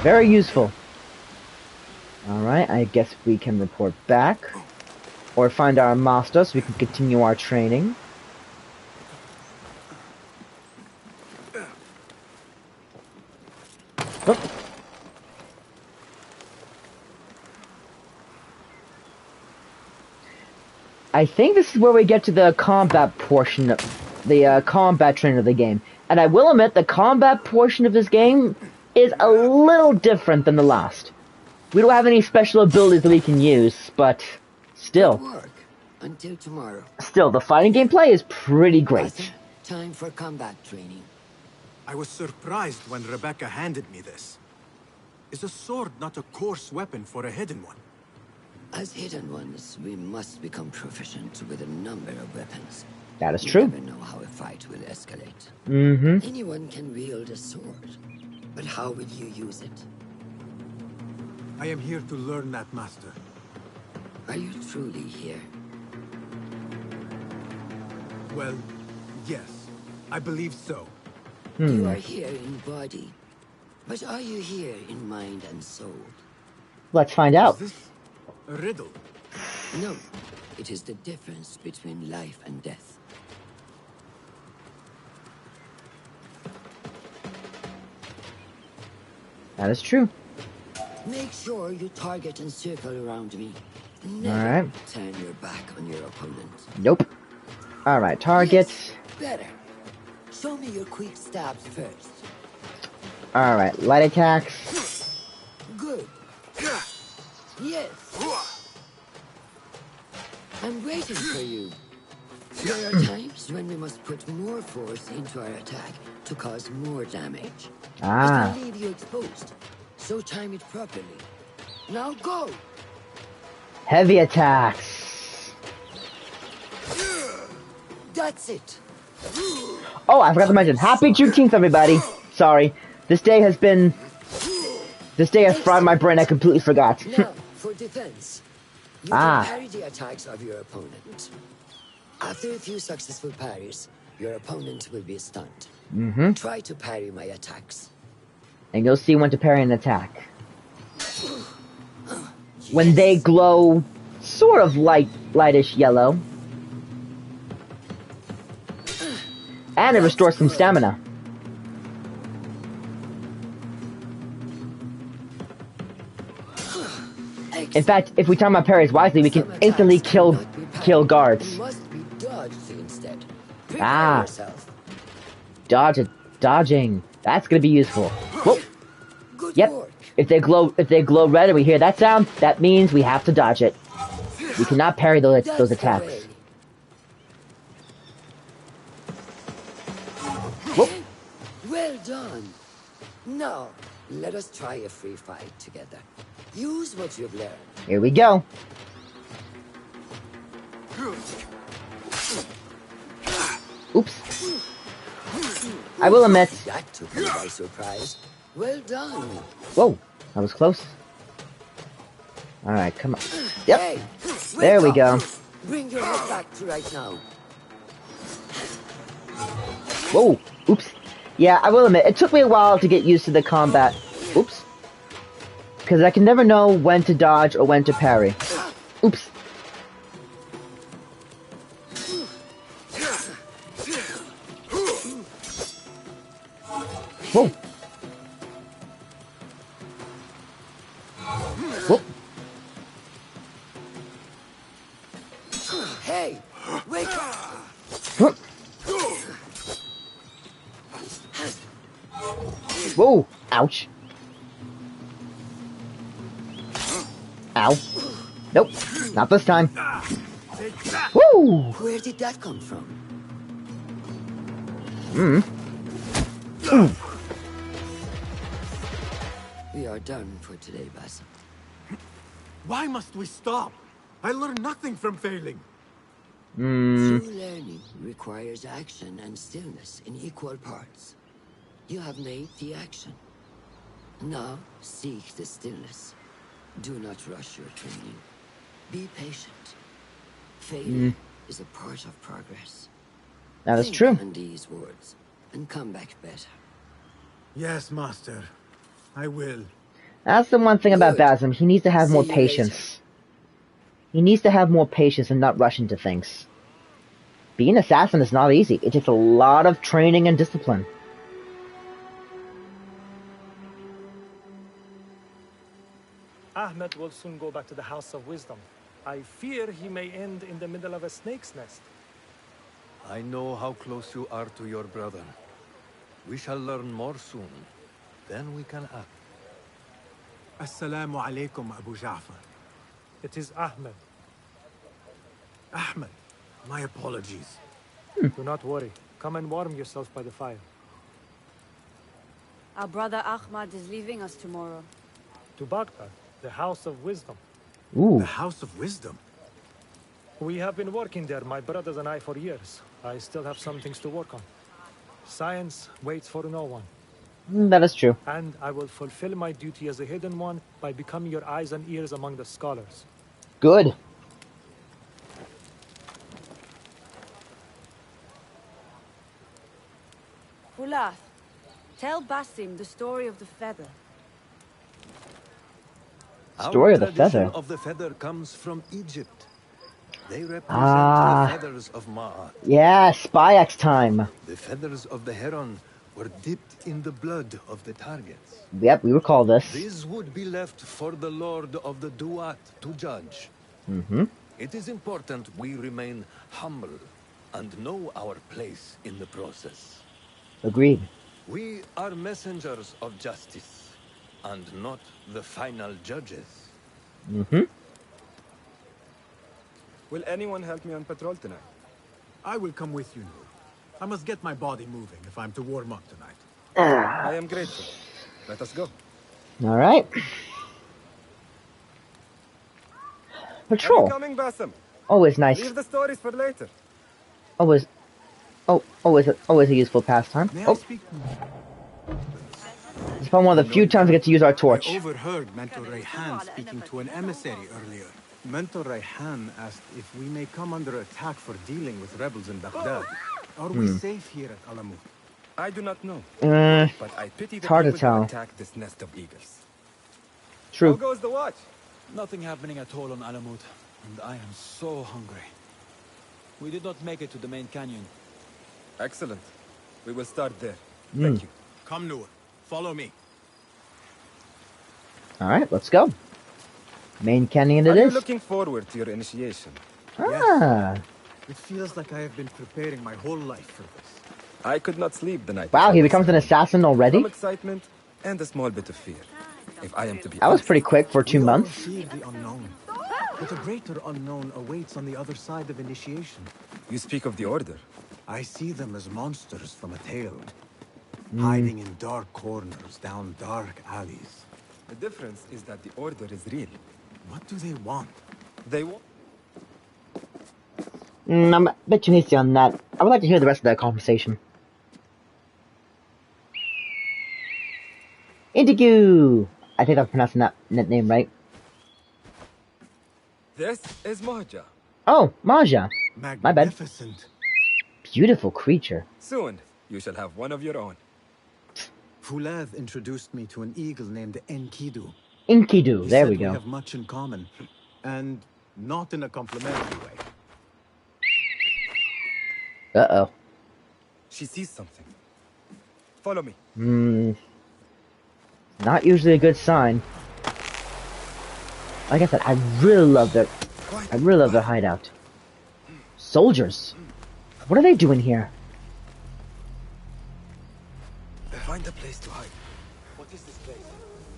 Very useful. Alright, I guess we can report back. Or find our master so we can continue our training. Oh. I think this is where we get to the combat portion of the combat training of the game. And I will admit the combat portion of this game is a little different than the last. We don't have any special abilities that we can use, but still. Good work. Until tomorrow. Still, the fighting gameplay is pretty great. Time for combat training. I was surprised when Rebecca handed me this. Is a sword not a coarse weapon for a hidden one? As hidden ones, we must become proficient with a number of weapons. That is true. You never know how a fight will escalate. Mm-hmm. Anyone can wield a sword, but how will you use it? I am here to learn that, Master. Are you truly here? Well, yes. I believe so. You are here in body, but are you here in mind and soul? Let's find out. Is this a riddle? No. It is the difference between life and death. That is true. Make sure you target and circle around me. Alright. Turn your back on your opponent. Nope. Alright, targets. Yes, better. Show me your quick stabs first. Alright, light attacks. Good. Yes. I'm waiting for you. There are times when we must put more force into our attack to cause more damage. Ah. But I'll leave you exposed, so time it properly. Now go! Heavy attacks. That's it. Oh, I forgot to mention. Happy Juneteenth, everybody. Sorry. This day has fried my brain. I completely forgot. Now, for defense. You can parry the attacks of your opponent. After a few successful parries, your opponent will be stunned. Mm-hmm. Try to parry my attacks. And you'll see when to parry an attack. When they glow sort of lightish yellow. And it restores some stamina. In fact, if we time our parries wisely, we can instantly kill guards. Ah. Dodging. That's gonna be useful. Whoa. Yep. If they glow red and we hear that sound, that means we have to dodge it. We cannot parry those attacks. Whoop. Well done. Now, let us try a free fight together. Use what you've learned. Here we go. Oops. I will admit. That took me by surprise. Well done. Whoa, that was close. Alright, come on. Yep. Hey, there we go. Bring your head back to right now. Whoa, oops. Yeah, I will admit, it took me a while to get used to the combat. Oops. Because I can never know when to dodge or when to parry. Oops. Whoa. Whoop. Hey, wake up. Whoop. Whoa. Ouch. Ow. Nope. Not this time. Woo! Where did that come from? We are done for today, Basim. Why must we stop? I learned nothing from failing. True learning requires action and stillness in equal parts. You have made the action. Now seek the stillness. Do not rush your training. Be patient. Failure is a part of progress. That is Think true. on these words and come back better. Yes, Master. I will. That's the one thing about Basim. He needs to have more See you later. patience. He needs to have more patience and not rush into things. Being an assassin is not easy. It takes a lot of training and discipline. Ahmed will soon go back to the House of Wisdom. I fear he may end in the middle of a snake's nest. I know how close you are to your brother. We shall learn more soon. Then we can act. Assalamu alaikum, Abu Ja'far. It is Ahmed. Ahmed, my apologies. Do not worry. Come and warm yourself by the fire. Our brother Ahmad is leaving us tomorrow. To Baghdad, the House of Wisdom. Ooh. The House of Wisdom? We have been working there, my brothers and I, for years. I still have some things to work on. Science waits for no one. That is true. And I will fulfill my duty as a hidden one by becoming your eyes and ears among the scholars. Good. Fulath, tell Basim the story of the feather. Story of the tradition feather. of the feather comes from Egypt. They represent Ah. the feathers of Ma'at. Yeah, Spy-X time. The feathers of the heron were dipped in the blood of the targets. Yep, we recall this. These would be left for the Lord of the Duat to judge. Mm-hmm. It is important we remain humble and know our place in the process. Agreed. We are messengers of justice, and not the final judges. Mm-hmm. Will anyone help me on patrol tonight? I will come with you, Noor. I must get my body moving if I'm to warm up tonight. I am grateful. Let us go. All right. Are Patrol. you coming, Basim? Always nice. Leave the stories for later. Always a useful pastime. May I Oh, speak? it's probably one of the few times we get to use our torch. I overheard Mentor Rayhan speaking to an emissary earlier. Mentor Rayhan asked if we may come under attack for dealing with rebels in Baghdad. Are we safe here at Alamut? I do not know. But I pity the it's hard to people who tell. attack this nest of eagles. True. How goes the watch? Nothing happening at all on Alamut, and I am so hungry. We did not make it to the main canyon. Excellent. We will start there. Thank you. Come, Noor. Follow me. All right, let's go. Main canyon Are it you is. looking forward to your initiation? Ah. It feels like I have been preparing my whole life for this. I could not sleep the night. Wow, before he the becomes an ceremony. assassin already? Some excitement and a small bit of fear. If I am to be That was honest. pretty quick for 2 We all months. fear the unknown, but a greater unknown awaits on the other side of initiation. You speak of the Order. I see them as monsters from a tale, hiding in dark corners, down dark alleys. The difference is that the Order is real. What do they want? They want. I'm a bit too hasty on that. I would like to hear the rest of that conversation. Indigo! I think I'm pronouncing that name right. This is Mahja. Oh, Maja. My bad. Magnificent. Beautiful creature. Soon, you shall have one of your own. Fulath introduced me to an eagle named Enkidu. Enkidu, He there said we go. We have much in common, and not in a complimentary way. Uh-oh. She sees something. Follow me. Not usually a good sign. Like I said, I really love their hideout. Soldiers. What are they doing here? Find a place to hide. What is this place?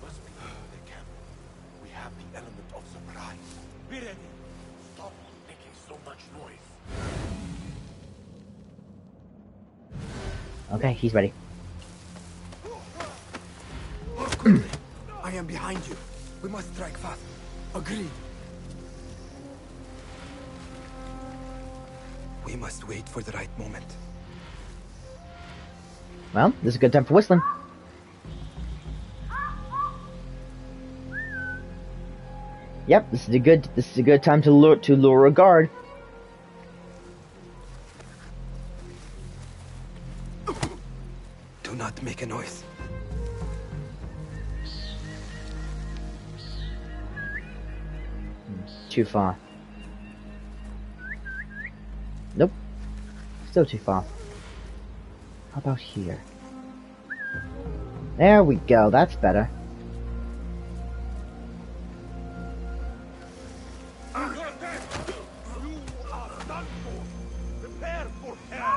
Must be the camp. We have the element of surprise. Be ready. Stop making so much noise. Okay, he's ready. I am behind you. We must strike fast. Agreed. We must wait for the right moment. Well, this is a good time for whistling. Yep, this is a good time to lure a guard. Do not make a noise. Too far. Nope. Still too far. How about here? There we go, that's better.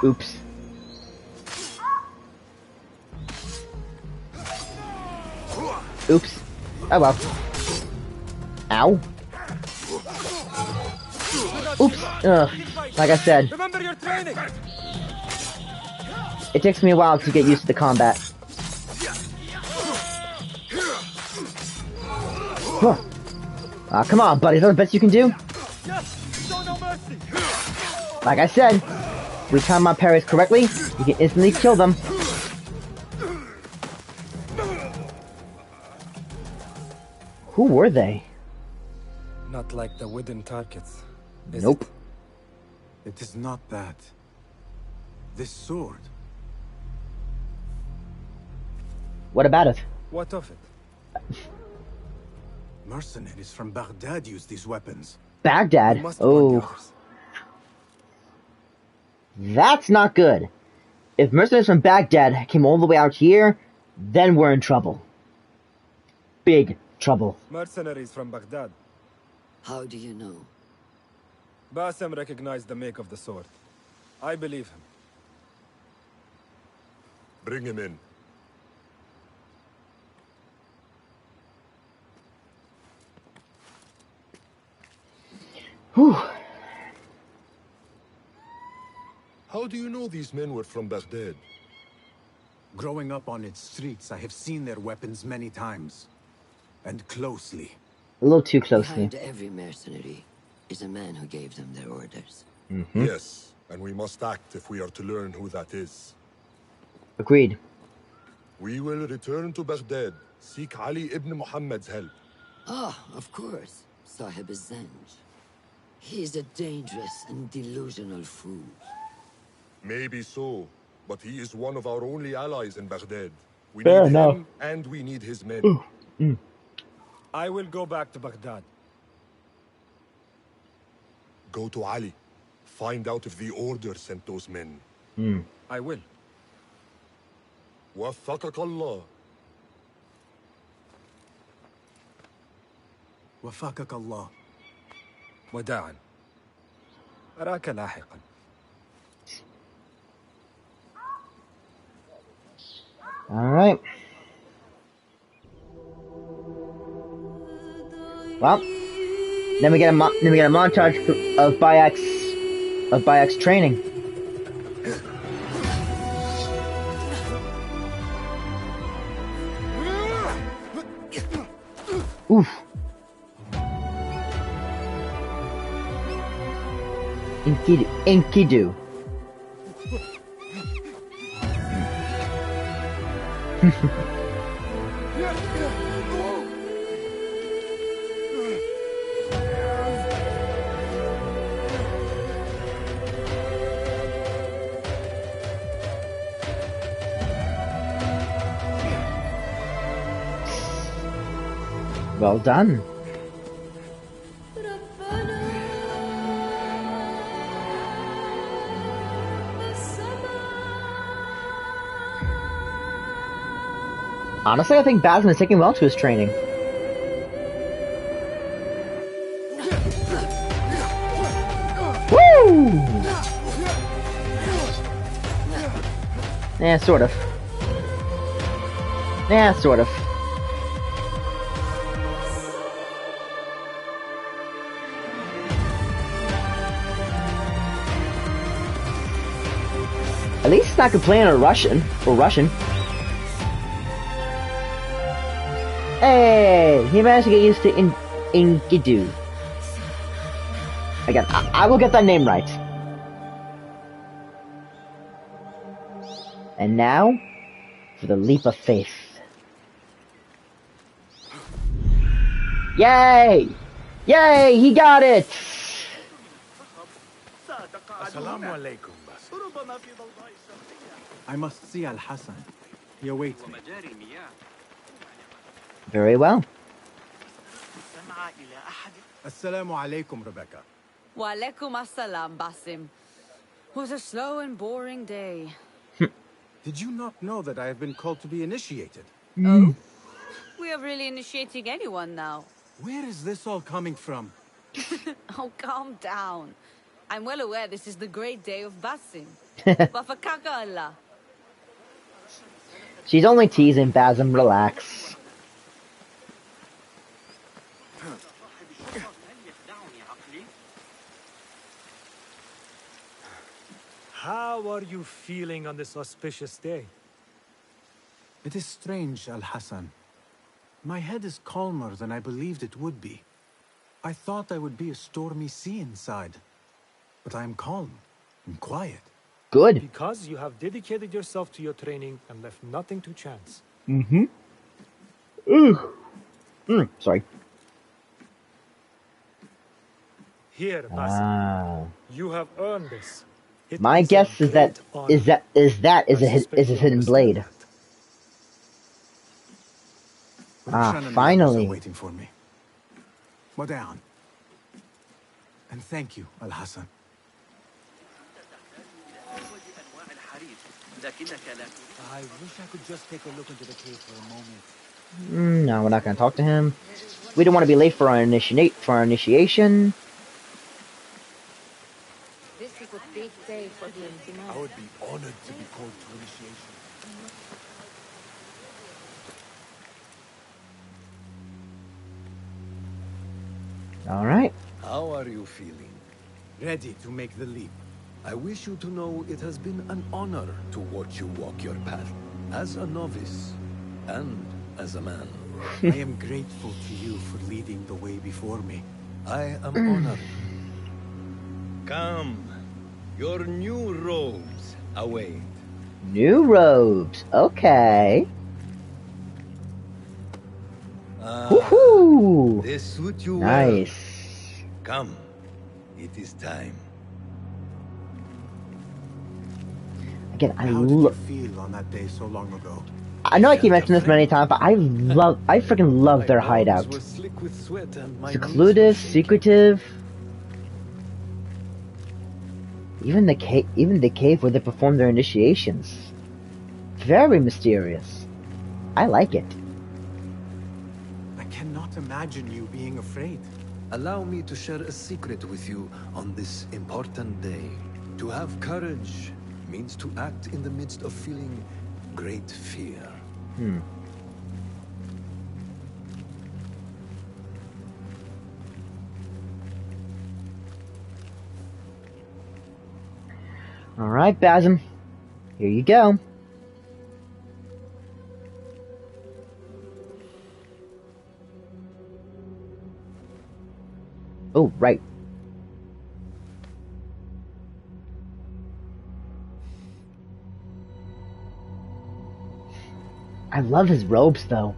Oops. Oops. Oh well. Ow. Oops. Ugh. Like I said, Remember your training. it takes me a while to get used to the combat. Huh. Come on, buddy. Is that the best you can do? Like I said, if we time our parries correctly, we can instantly kill them. Who were they? Not like the wooden targets. Nope. It is not that. This sword. What about it? What of it? Mercenaries from Baghdad use these weapons. Baghdad? Oh. That's not good. If mercenaries from Baghdad came all the way out here, then we're in trouble. Big trouble. Mercenaries from Baghdad. How do you know? Basim recognized the make of the sword. I believe him. Bring him in. Whew. How do you know these men were from Baghdad? Growing up on its streets, I have seen their weapons many times. And closely. A little too closely. Behind every mercenary is a man who gave them their orders. Mm-hmm. Yes, and we must act if we are to learn who that is. Agreed. We will return to Baghdad, seek Ali ibn Muhammad's help. Ah, of course. Sahib is Zenj. He is a dangerous and delusional fool. Maybe so, but he is one of our only allies in Baghdad. We Fair need enough. him, and we need his men. I will go back to Baghdad. Go to Ali. Find out if the order sent those men. I will. وفقك الله. وفقك الله. وداعا. أراك لاحقا. All right. Well, then we get a montage of Bayek's training. Oof. Enkidu. Well done. Honestly, I think Basim is taking well to his training. Woo! Yeah, sort of. Yeah, sort of. At least he's not complaining or Russian. Hey, he managed to get used to Enkidu. Again, I will get that name right. And now, for the leap of faith. Yay! Yay! He got it! Assalamu alaikum, Basim. I must see Al-Hassan. He awaits me. Very well. Assalamu alaikum, Rebecca. Wa alaikum assalam, Basim. Was a slow and boring day. Did you not know that I have been called to be initiated? Oh? We are really initiating anyone now. Where is this all coming from? Oh, calm down. I'm well aware this is the great day of Basim. Bafakaka Allah. She's only teasing, Basim. Relax. How are you feeling on this auspicious day? It is strange, Al-Hassan. My head is calmer than I believed it would be. I thought I would be a stormy sea inside. But I am calm and quiet. Good. Because you have dedicated yourself to your training and left nothing to chance. Mm-hmm. Ooh. Sorry. Here, Basim. You have earned this. My guess is that is a hidden blade. Finally. Waiting for me. Modern. And thank you, Al-Hassan. I wish I could just take a look into the cave for a moment. No, we're not going to talk to him. We don't want to be late for our initiation. This is a big day for him, you know. I would be honored to be called to initiation. All right. How are you feeling? Ready to make the leap. I wish you to know it has been an honor to watch you walk your path, as a novice and as a man. I am grateful to you for leading the way before me. I am honored. Come, your new robes await. New robes, okay. Woohoo! They suit you nice. Well. Come, it is time. Again, How did you feel on that day so long ago? I know I keep mentioning this many times, but I freaking love their hideout. Secluded, secretive. Even the cave where they perform their initiations. Very mysterious. I like it. I cannot imagine you being afraid. Allow me to share a secret with you on this important day. To have courage means to act in the midst of feeling great fear. All right, Basim. Here you go. Oh, right. I love his robes, though.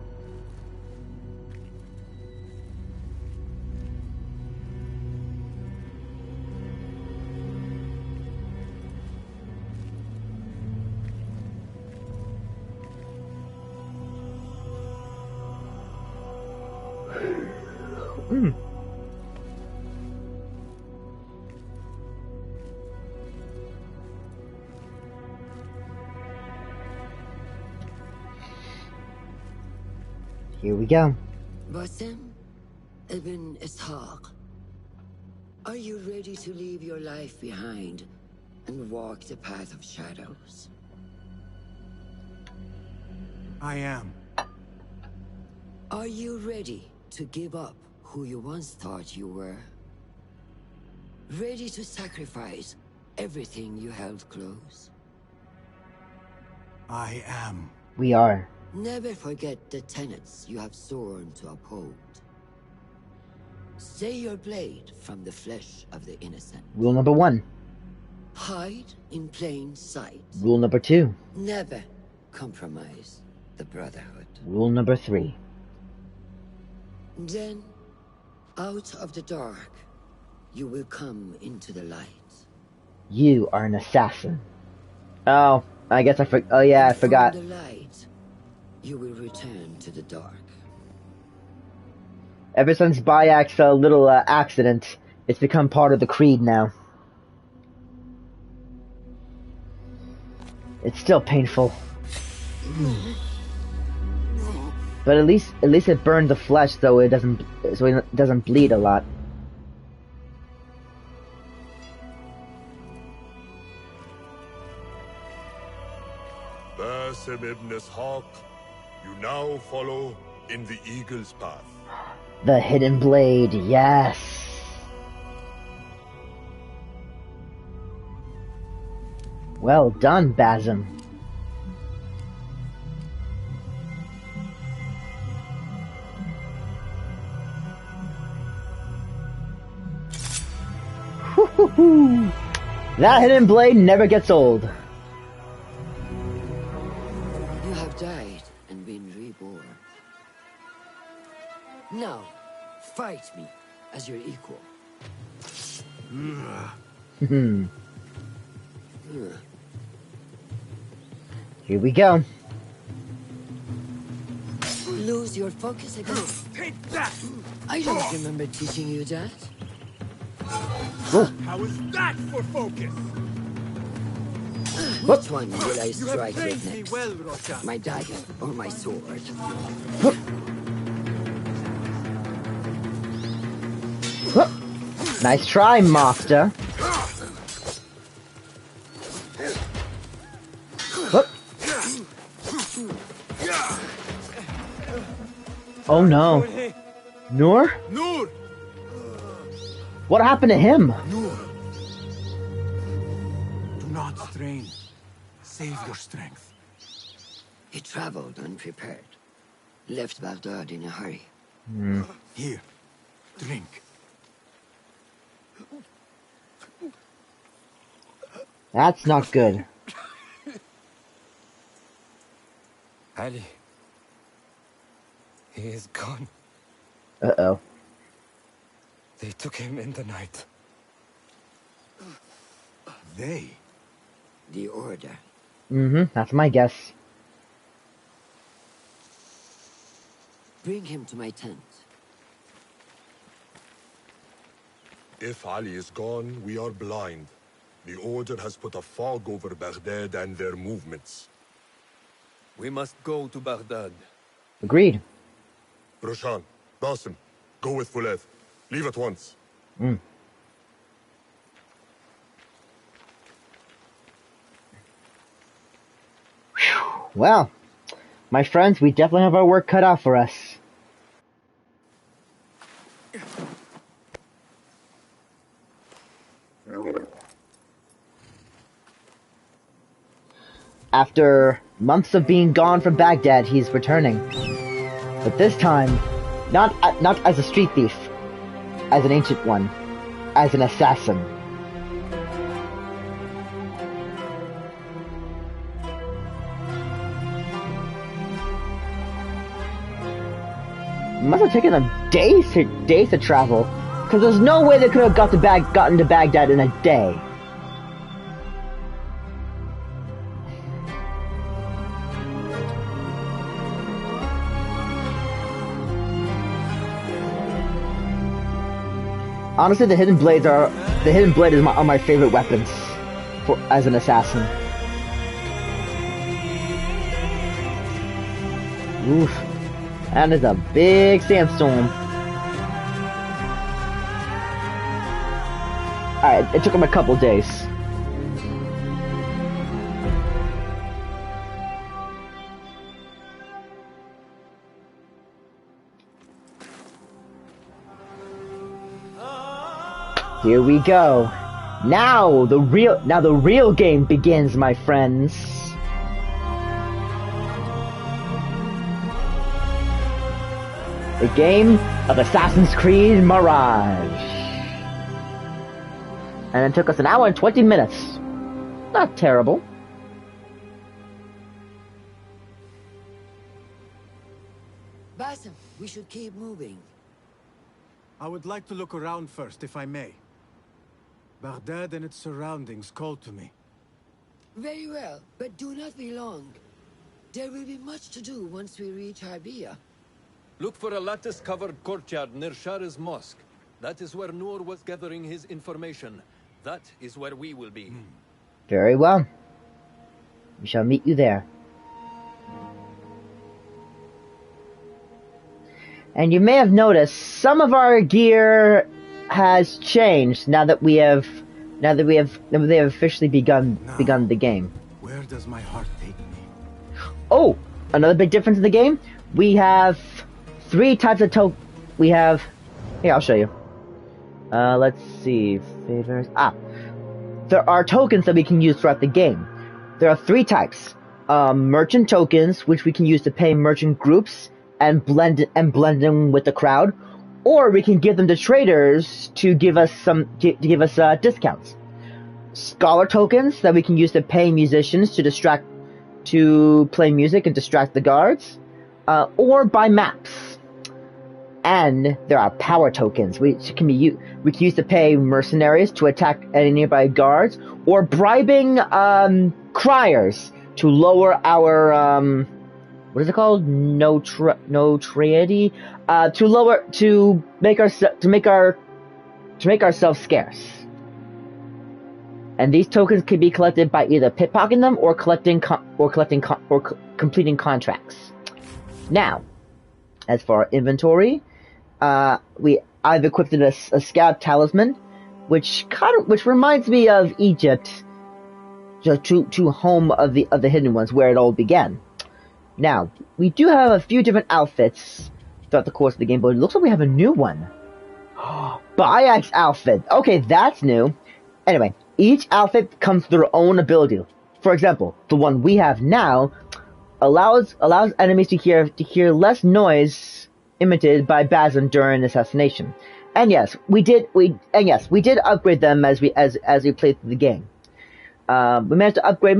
Here we go. Basim ibn Ishaq, are you ready to leave your life behind and walk the path of shadows? I am. Are you ready to give up who you once thought you were? Ready to sacrifice everything you held close? I am. We are. Never forget the tenets you have sworn to uphold. Stay your blade from the flesh of the innocent. Rule number 1. Hide in plain sight. Rule number 2. Never compromise the Brotherhood. Rule number 3. Then, out of the dark, you will come into the light. You are an assassin. Oh, I guess I forgot. Oh yeah, I forgot. From the light, you will return to the dark. Ever since Bayak's little accident, it's become part of the creed now. It's still painful. But at least it burned the flesh, so it doesn't bleed a lot. Basim ibn Ishaq, you now follow in the Eagle's path. The Hidden Blade, yes. Well done, Basim. That Hidden Blade never gets old. You have died and been reborn. Now, fight me as your equal. Here we go. Lose your focus again. Take that! I don't remember teaching you that. How is that for focus? Which one will I strike you have with trained me next? well, Roshan. My dagger or my sword? Nice try, master. Oh no. Noor? Noor! What happened to him? Noor! Do not strain. Save your strength. He traveled unprepared. Left Baghdad in a hurry. Here, drink. That's not good. Ali. He is gone. Uh-oh. They took him in the night. They? The Order. That's my guess. Bring him to my tent. If Ali is gone, we are blind. The Order has put a fog over Baghdad and their movements. We must go to Baghdad. Agreed. Roshan, Basim, go with Fulad. Leave at once. Well, my friends, we definitely have our work cut out for us. After months of being gone from Baghdad, he's returning. But this time, not as a street thief, as an ancient one, as an assassin. It must have taken them days to travel, because there's no way they could have gotten to Baghdad in a day. Honestly, the Hidden Blade is my favorite weapons as an assassin. Oof. And it's a big sandstorm. Alright, it took him a couple days. Here we go. Now the real game begins, my friends. The game of Assassin's Creed Mirage. And it took us an hour and 20 minutes. not terrible. Basim, we should keep moving. I would like to look around first, if I may. Baghdad and its surroundings call to me. Very well, but do not be long. There will be much to do once we reach Harbiya. Look for a lattice-covered courtyard near Shah's mosque. That is where Noor was gathering his information. That is where we will be. Very well. We shall meet you there. And you may have noticed some of our gear has changed now that we have officially begun the game. Where does my heart take me? Oh, another big difference in the game. We have 3 types of we have. Here, I'll show you. Let's see. Favors. There are tokens that we can use throughout the game. There are 3 types. Merchant tokens, which we can use to pay merchant groups and blend them with the crowd, or we can give them to traders to give us discounts. Scholar tokens that we can use to pay musicians to play music and distract the guards, or buy maps. And there are power tokens, which we can use to pay mercenaries to attack any nearby guards, or bribing criers to lower our what is it called? Notoriety? To make ourselves scarce. And these tokens can be collected by either pickpocketing them or completing contracts. Now, as for our inventory, I've equipped a scout talisman, which reminds me of Egypt, to home of the hidden ones, where it all began. Now, we do have a few different outfits throughout the course of the game, but it looks like we have a new one. Bayek's outfit. Okay, that's new. Anyway, each outfit comes with their own ability. For example, the one we have now allows enemies to hear less noise imitated by Basim during assassination. And yes, we did upgrade them as we played through the game. We managed to upgrade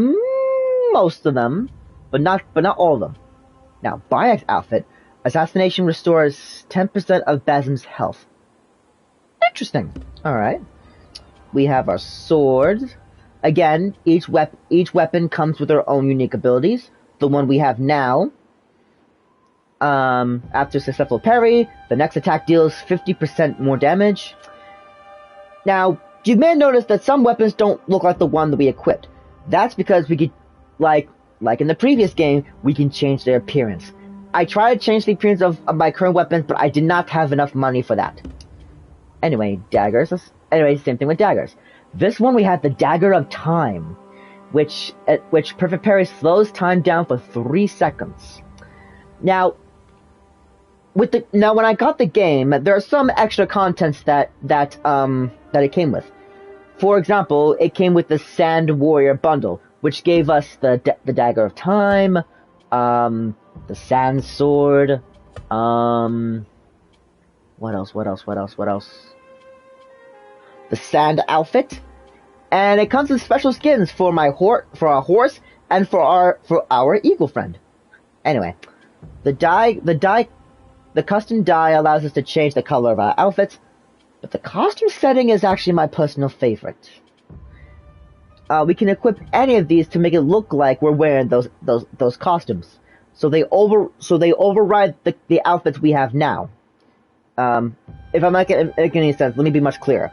most of them, but not all of them. Now, Bayek's outfit, assassination restores 10% of Basim's health. Interesting. All right. We have our swords. Again, each weapon comes with their own unique abilities. The one we have now, after successful parry, the next attack deals 50% more damage. Now, you may notice that some weapons don't look like the one that we equipped. That's because we could, like in the previous game, we can change their appearance. I tried to change the appearance of my current weapons, but I did not have enough money for that. Anyway, daggers. Same thing with daggers. This one we have the Dagger of Time, which perfect parry slows time down for 3 seconds. Now, when I got the game, there are some extra contents that it came with. For example, it came with the Sand Warrior bundle, which gave us the Dagger of Time, the Sand Sword, what else? The Sand Outfit, and it comes with special skins for our horse and for our eagle friend. Anyway, the custom dye allows us to change the color of our outfits, but the costume setting is actually my personal favorite. We can equip any of these to make it look like we're wearing those costumes, so they override the outfits we have now. If I'm not making any sense, let me be much clearer.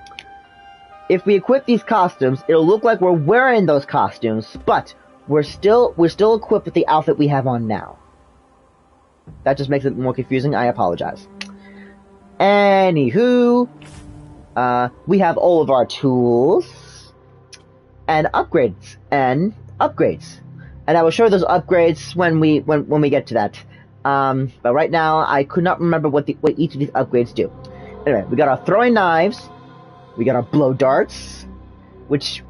If we equip these costumes, it'll look like we're wearing those costumes, but we're still equipped with the outfit we have on now. That just makes it more confusing. I apologize. Anywho, we have all of our tools and upgrades. And I will show you those upgrades when we get to that. But right now, I could not remember what each of these upgrades do. Anyway, we got our throwing knives. We got our blow darts, which,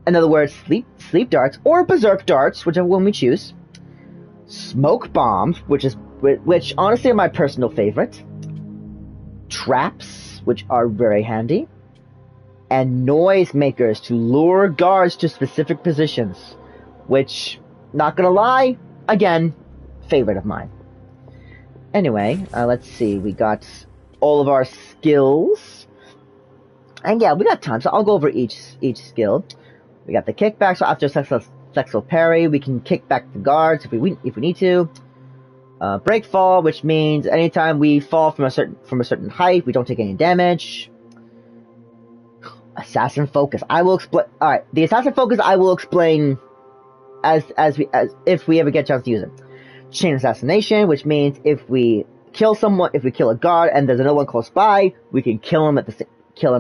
in other words, sleep darts or berserk darts, whichever one we choose. Smoke bombs, which honestly are my personal favorite. Traps, which are very handy. and noisemakers to lure guards to specific positions. Which, not gonna lie, again, favorite of mine. Anyway, let's see. We got all of our skills. And yeah, we got time, so I'll go over each skill. We got the kickback, so after successful parry, we can kick back the guards if we need to. Break fall, which means anytime we fall from a certain height, we don't take any damage. Assassin focus. I will explain. All right, the assassin focus I will explain as if we ever get a chance to use it. Chain assassination, which means if we kill a guard and there's another one close by, we can kill him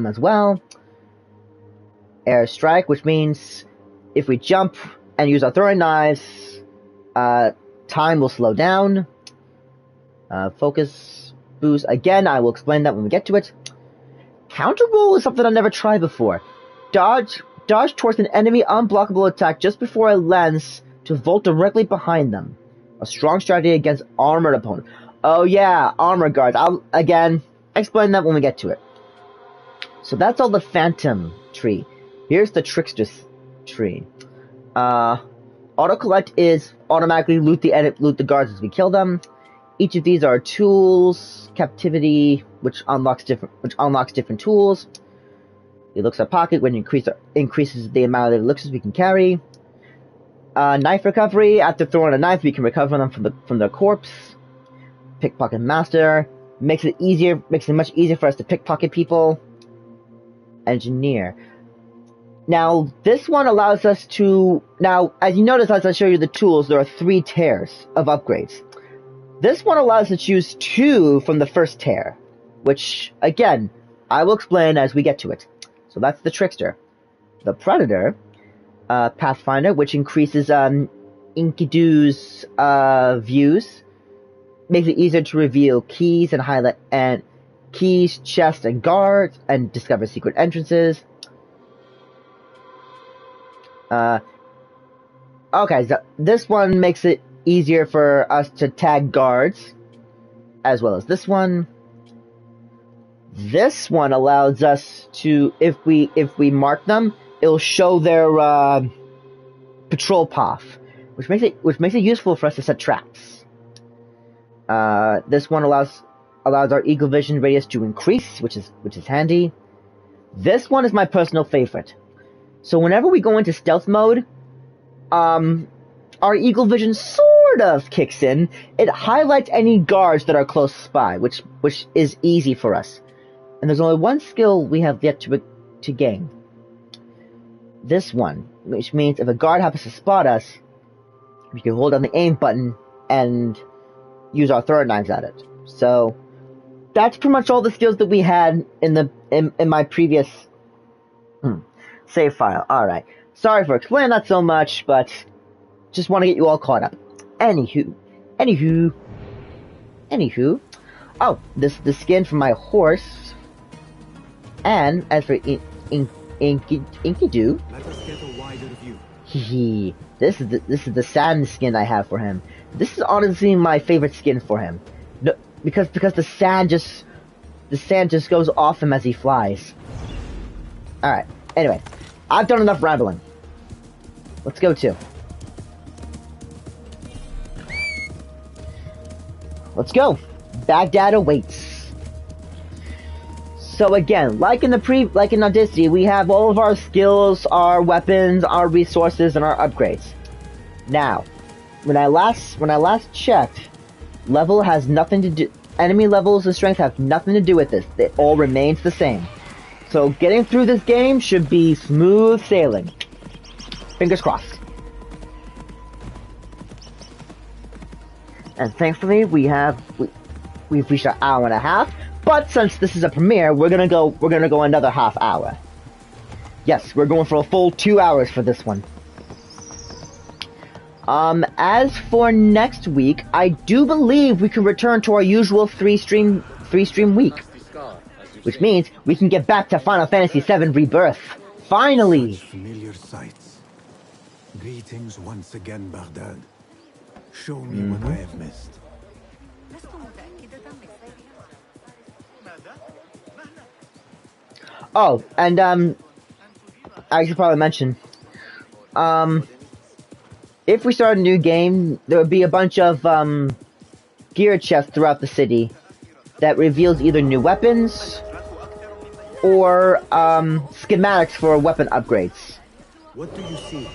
as well. Air strike, which means if we jump and use our throwing knives, time will slow down. Focus boost. Again, I will explain that when we get to it. Counter roll is something I've never tried before. Dodge towards an enemy unblockable attack just before it lands to vault directly behind them. A strong strategy against armored opponents. Oh yeah, armor guards. I'll again explain that when we get to it. So that's all the Phantom tree. Here's the Trickster's tree. Auto collect is automatically loot the guards as we kill them. Each of these are tools. Captivity, which unlocks different tools. Elixir pocket, when increases the amount of elixirs we can carry. Knife recovery. After throwing a knife, we can recover them from the corpse. Pickpocket master makes it much easier for us to pickpocket people. Engineer. Now, this one allows us to... Now, as you notice, as I show you the tools, there are 3 tiers of upgrades. This one allows us to choose 2 from the first tier, which, again, I will explain as we get to it. So that's the Trickster. The Predator, Pathfinder, which increases Enkidu's views, makes it easier to reveal keys and highlight keys, chests, and guards, and discover secret entrances. Okay, so this one makes it easier for us to tag guards, as well as this one. This one allows us to, if we mark them, it'll show their patrol path, which makes it useful for us to set traps. This one allows our eagle vision radius to increase, which is handy. This one is my personal favorite. So whenever we go into stealth mode, our eagle vision sort of kicks in. It highlights any guards that are close by, which is easy for us. And there's only one skill we have yet to gain. This one, which means if a guard happens to spot us, we can hold down the aim button and use our throwing knives at it. So that's pretty much all the skills that we had in my previous save file. Alright. Sorry for explaining that so much, but just want to get you all caught up. Anywho. Oh, the skin for my horse. And as for Enkidu, let us get a wider view. This is the sand skin I have for him. This is honestly my favorite skin for him, because the sand just goes off him as he flies. All right. Anyway, I've done enough rambling. Let's go to. Let's go. Baghdad awaits. So again, like in Odyssey, we have all of our skills, our weapons, our resources, and our upgrades. Now, when I last checked, level has nothing to do. Enemy levels and strength have nothing to do with this. It all remains the same. So getting through this game should be smooth sailing. Fingers crossed. And thankfully, we've reached our hour and a half. But since this is a premiere, we're gonna go another half hour. Yes, we're going for a full 2 hours for this one. As for next week, I do believe we can return to our usual three stream week, which means we can get back to Final Fantasy VII Rebirth. Finally! Such familiar sights. Greetings once again, Baghdad. Show me what I have missed. Oh, and I should probably mention, if we start a new game, there would be a bunch of gear chests throughout the city that reveals either new weapons or schematics for weapon upgrades. What do you see?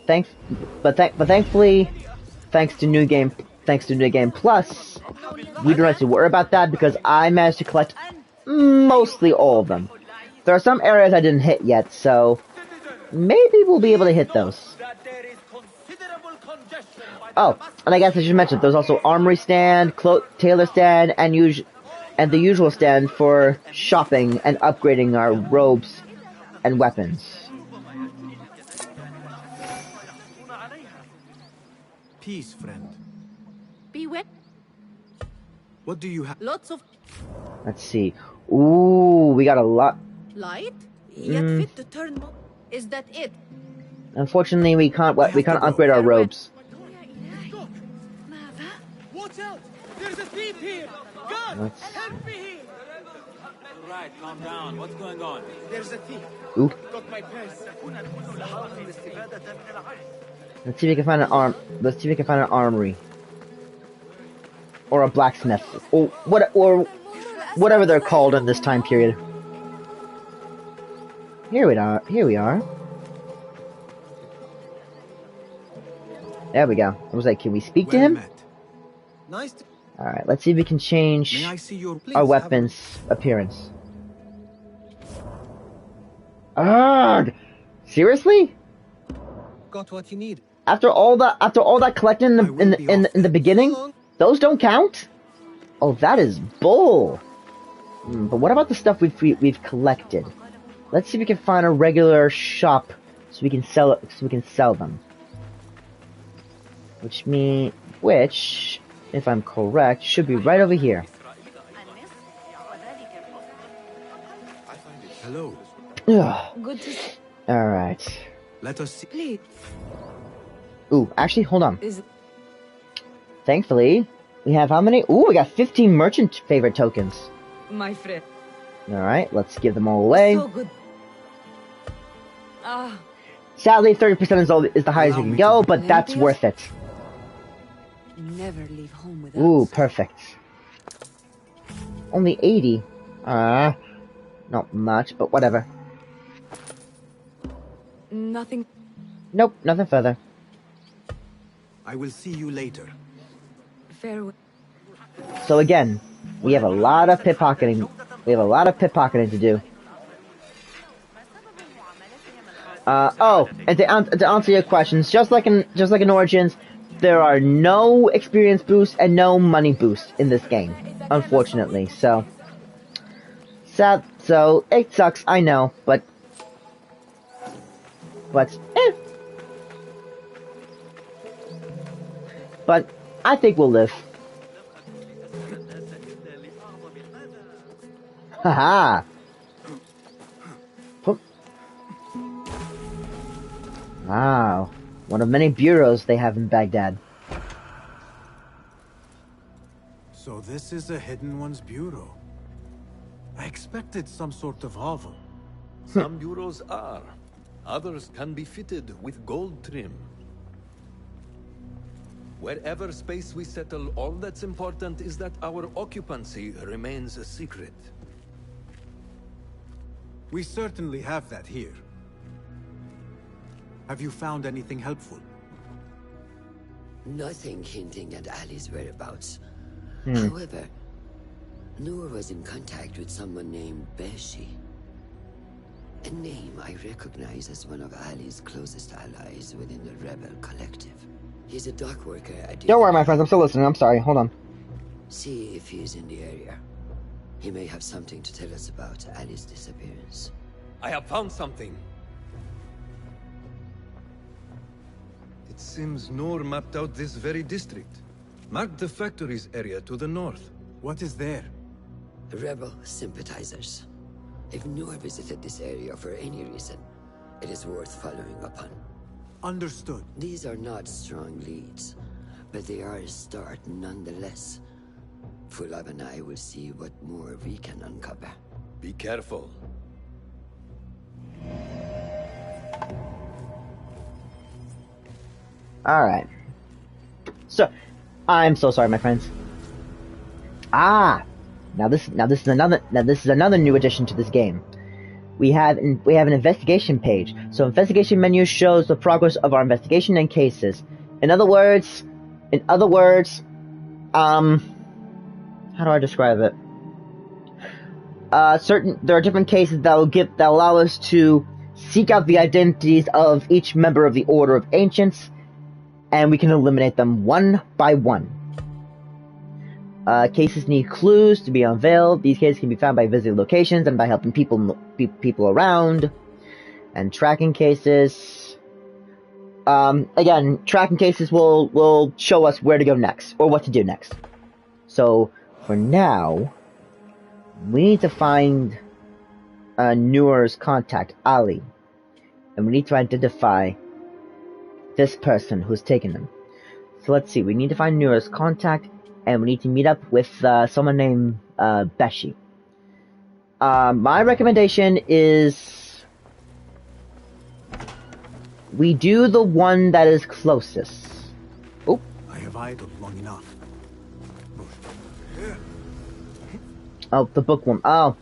Thankfully, thanks to New Game Plus, we don't have to worry about that because I managed to collect mostly all of them. There are some areas I didn't hit yet, so maybe we'll be able to hit those. Oh, and I guess I should mention there's also armory stand, tailor stand, and the usual stand for shopping and upgrading our robes and weapons. Peace, friend. Be wet. What do you have? Lots of Let's see. Ooh, we got a lot. light. Yet fit to turn. Is that it? Unfortunately, we can't upgrade our robes. Watch out! There's a thief here! God, help me here! Right, calm down. What's going on? There's a thief. Ooh. Got my purse. Let's see if we can find an Let's see if we can find an armory or a blacksmith or whatever they're called in this time period. Here we are. Here we are. There we go. I was like, can we speak to him? Nice. Alright, let's see if we can change May I see your our weapon's appearance. Arrgh! Seriously? Got what you need. After all that collecting in the beginning, those don't count? Oh, that is bull. But what about the stuff we've collected? Let's see if we can find a regular shop so we can sell it. So we can sell them. Which, if I'm correct, should be right over here. Hello. Good to see. All right. Let us see. Please. Ooh, actually, hold on. Thankfully, we have how many? Ooh, we got 15 merchant favorite tokens. My friend. All right, let's give them all away. So good. Sadly, 30% is the highest we can go, but that's worth it. Never leave home without. Ooh, perfect. Only 80. Not much, but whatever. Nothing. Nope, nothing further. I will see you later. Farewell. So again, we have a lot of pickpocketing. We have a lot of pickpocketing to do. And to answer your questions, just like in Origins, there are no experience boosts and no money boosts in this game, unfortunately. So sad. So it sucks, I know, but But I think we'll live. Haha. Wow. One of many bureaus they have in Baghdad. So this is a Hidden One's bureau. I expected some sort of hovel. Some bureaus are. Others can be fitted with gold trim. Wherever space we settle, all that's important is that our occupancy remains a secret. We certainly have that here. Have you found anything helpful? Nothing hinting at Ali's whereabouts. However, Noor was in contact with someone named Beshi. A name I recognize as one of Ali's closest allies within the Rebel Collective. He's a dock worker at... Don't worry, my friends. I'm still listening. I'm sorry. Hold on. See if he's in the area. He may have something to tell us about Ali's disappearance. I have found something. It seems Noor mapped out this very district. Mark the factories area to the north. What is there? Rebel sympathizers. If Noor visited this area for any reason, it is worth following up on. Understood. These are not strong leads, but they are a start nonetheless. Fulab and I will see what more we can uncover. Be careful. Alright. So, I'm so sorry, my friends. Ah! Now this is another new addition to this game. We have an investigation page. So investigation menu shows the progress of our investigation and cases. In other words, how do I describe it? There are different cases that allow us to seek out the identities of each member of the Order of Ancients, and we can eliminate them one by one. Cases need clues to be unveiled. These cases can be found by visiting locations and by helping people around. And tracking cases. Again, tracking cases will show us where to go next, or what to do next. So, for now, we need to find Noor's contact, Ali. And we need to identify this person who's taken him. So let's see, we need to find Noor's contact, and we need to meet up with someone named Beshi. My recommendation is we do the one that is closest. Oh, I have idled long enough. Oh, the bookworm. Oh,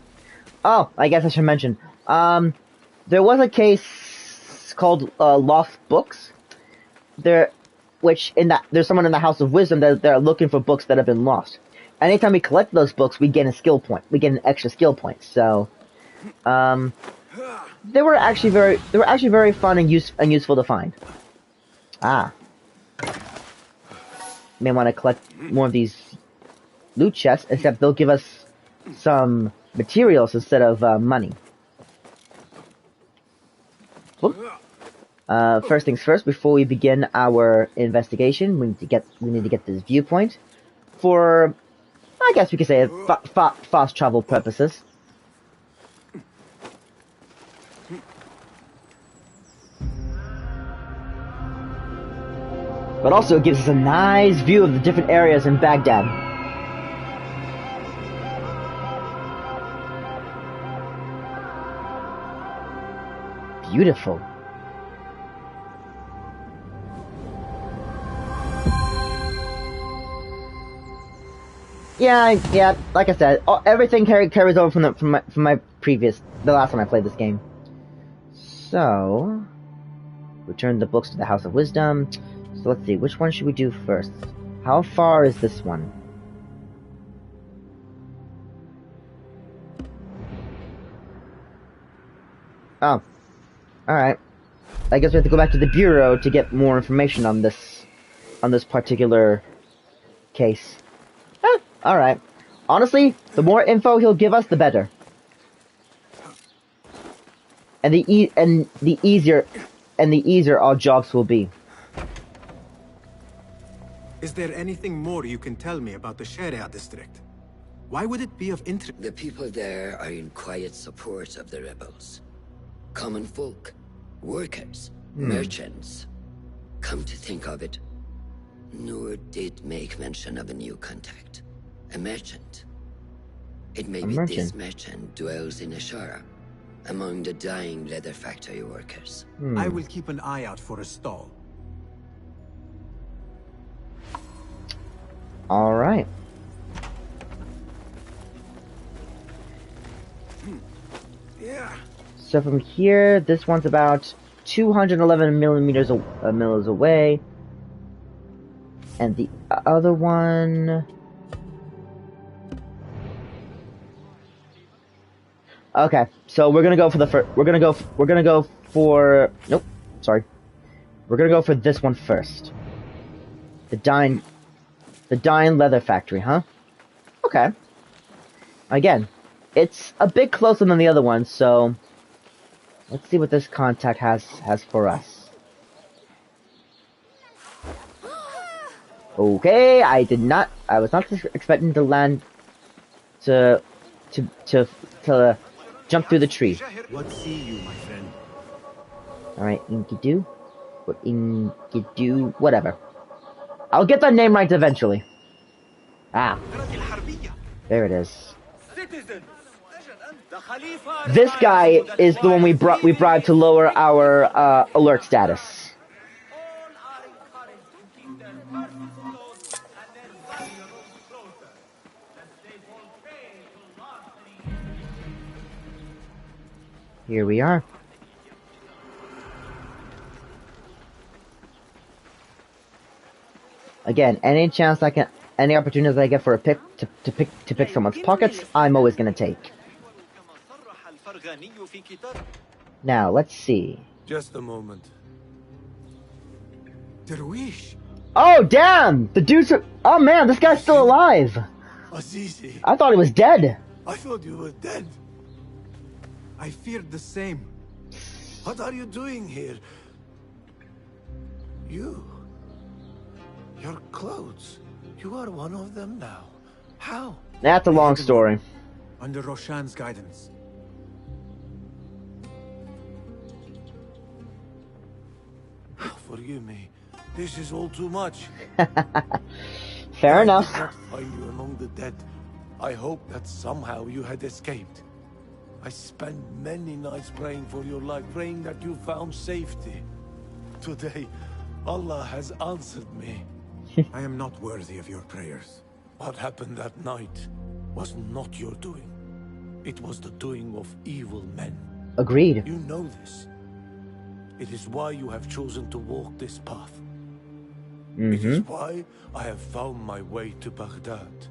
I guess I should mention. There was a case called Lost Books. There's someone in the House of Wisdom that they're looking for books that have been lost. Anytime we collect those books, we get a skill point. We get an extra skill point. So, they were actually very fun and useful to find. Ah, may want to collect more of these loot chests, except they'll give us some materials instead of money. First things first, before we begin our investigation, we need to get this viewpoint for, I guess we could say, fast travel purposes. But also it gives us a nice view of the different areas in Baghdad. Beautiful. Yeah. Like I said, everything carries over from my previous, the last time I played this game. So, return the books to the House of Wisdom. So let's see, which one should we do first? How far is this one? Oh, all right. I guess we have to go back to the bureau to get more information on this particular case. Alright. Honestly, the more info he'll give us, the better. And the easier our jobs will be. Is there anything more you can tell me about the Sharia district? Why would it be of interest? The people there are in quiet support of the rebels. Common folk, workers, merchants. Come to think of it, Noor did make mention of a new contact. A merchant. It may be this merchant dwells in Ashara, among the dying leather factory workers. I will keep an eye out for a stall. Alright. Yeah. So from here, this one's about 211 millimeters away. And the other one... Okay, so we're gonna go for the first. We're gonna go for. Nope, sorry. We're gonna go for this one first. The dying leather factory, huh? Okay. Again, it's a bit closer than the other one, so let's see what this contact has for us. Okay, I was not expecting to land to jump through the tree. What see you, my friend? Alright, Enkidu. Or Enkidu, whatever. I'll get that name right eventually. Ah. There it is. Citizens, This guy is the one we bribed to lower our alert status. Here we are. Again, any opportunity that I get for a pick to pick someone's pockets, I'm always gonna take. Now, let's see. Just a moment. Darwish! Oh, damn! The dude's... Oh, man, this guy's still alive! Azizi. I thought he was dead. I thought you were dead. I feared the same. What are you doing here? Your clothes. You are one of them now. How? That's a long story. Under Roshan's guidance. Forgive me. This is all too much. Fair enough. I did not find you among the dead. I hope that somehow you had escaped. I spent many nights praying for your life, praying that you found safety. Today, Allah has answered me. I am not worthy of your prayers. What happened that night was not your doing. It was the doing of evil men. Agreed. You know this. It is why you have chosen to walk this path. It is why I have found my way to Baghdad.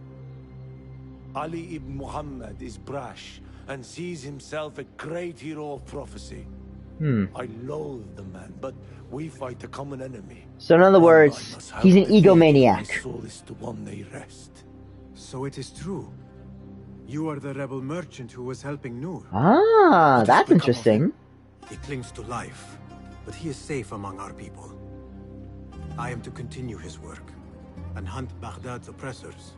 Ali ibn Muhammad is brash and sees himself a great hero of prophecy. I loathe the man, but we fight a common enemy. So in other words, he's an egomaniac. My soul is the one they rest. So it is true. You are the rebel merchant who was helping Noor. Ah, that's interesting. He clings to life, but he is safe among our people. I am to continue his work and hunt Baghdad's oppressors.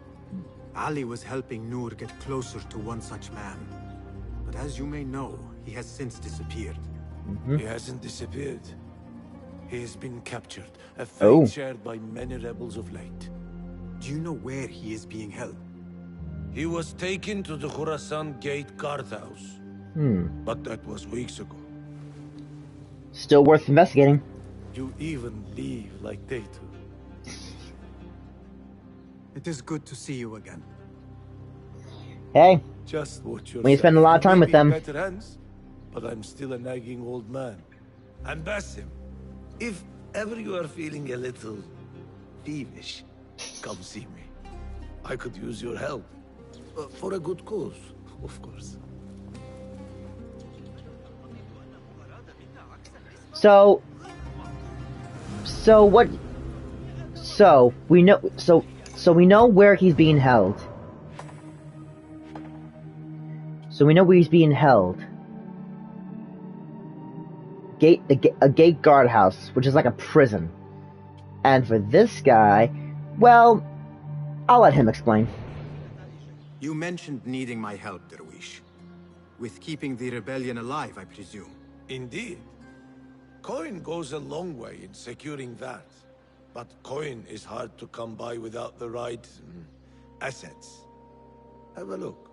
Ali was helping Noor get closer to one such man. But as you may know, he has since disappeared. He hasn't disappeared. He has been captured, a fate shared by many rebels of late. Do you know where he is being held? He was taken to the Khurasan Gate guardhouse. But that was weeks ago. Still worth investigating. You even leave like they do. It is good to see you again. Hey, just watch yourself. when you spend a lot of time with them. Better hands, but I'm still a nagging old man. And Basim, if ever you are feeling a little peevish, come see me. I could use your help. For a good cause, of course. So we know where he's being held. So we know where he's being held. A gate guardhouse, which is like a prison. And for this guy, well, I'll let him explain. You mentioned needing my help, Darwish. With keeping the rebellion alive, I presume. Indeed. Coin goes a long way in securing that. But coin is hard to come by without the right assets. Have a look.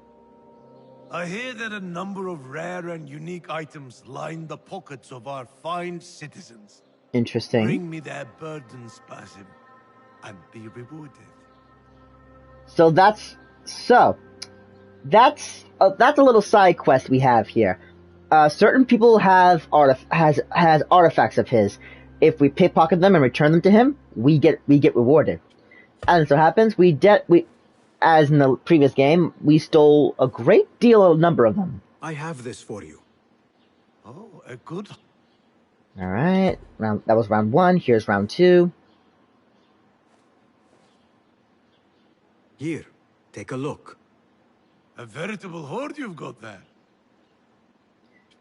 I hear that a number of rare and unique items line the pockets of our fine citizens. Interesting. Bring me their burdens, Basim, and be rewarded. So that's a little side quest we have here. Certain people have has artifacts of his. If we pickpocket them and return them to him, we get rewarded. And so happens we as in the previous game, we stole a great number of them. I have this for you. Oh, a good. All right, that was round 1. Here's round 2. Here, take a look. A veritable hoard you've got there.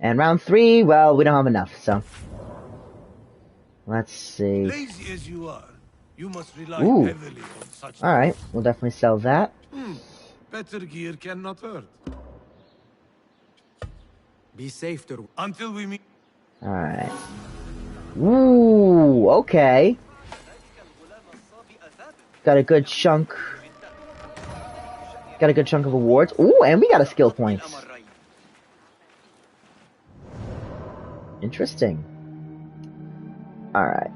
And round 3, well, we don't have enough, so let's see. Lazy as you are, you must rely heavily on such. All right, we'll definitely sell that. Better gear cannot hurt. Be safe, until we meet. All right. Ooh, okay. Got a good chunk. Got a good chunk of awards. Ooh, and we got a skill points. Interesting. Alright.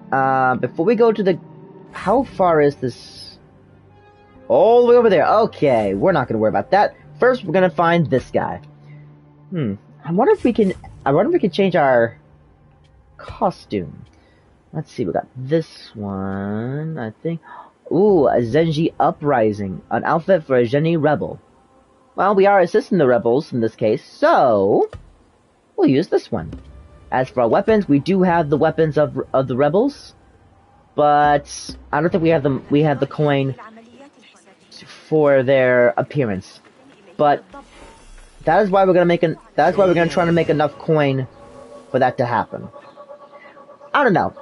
Before we go to the... How far is this? All the way over there. Okay, we're not going to worry about that. First, we're going to find this guy. I wonder if we can change our costume. Let's see, we got this one, I think. Ooh, a Zenji Uprising. An outfit for a Zenji rebel. Well, we are assisting the rebels in this case, so we'll use this one. As for our weapons, we do have the weapons of the rebels, but I don't think we have the coin for their appearance. But that is why we're gonna try to make enough coin for that to happen. I don't know.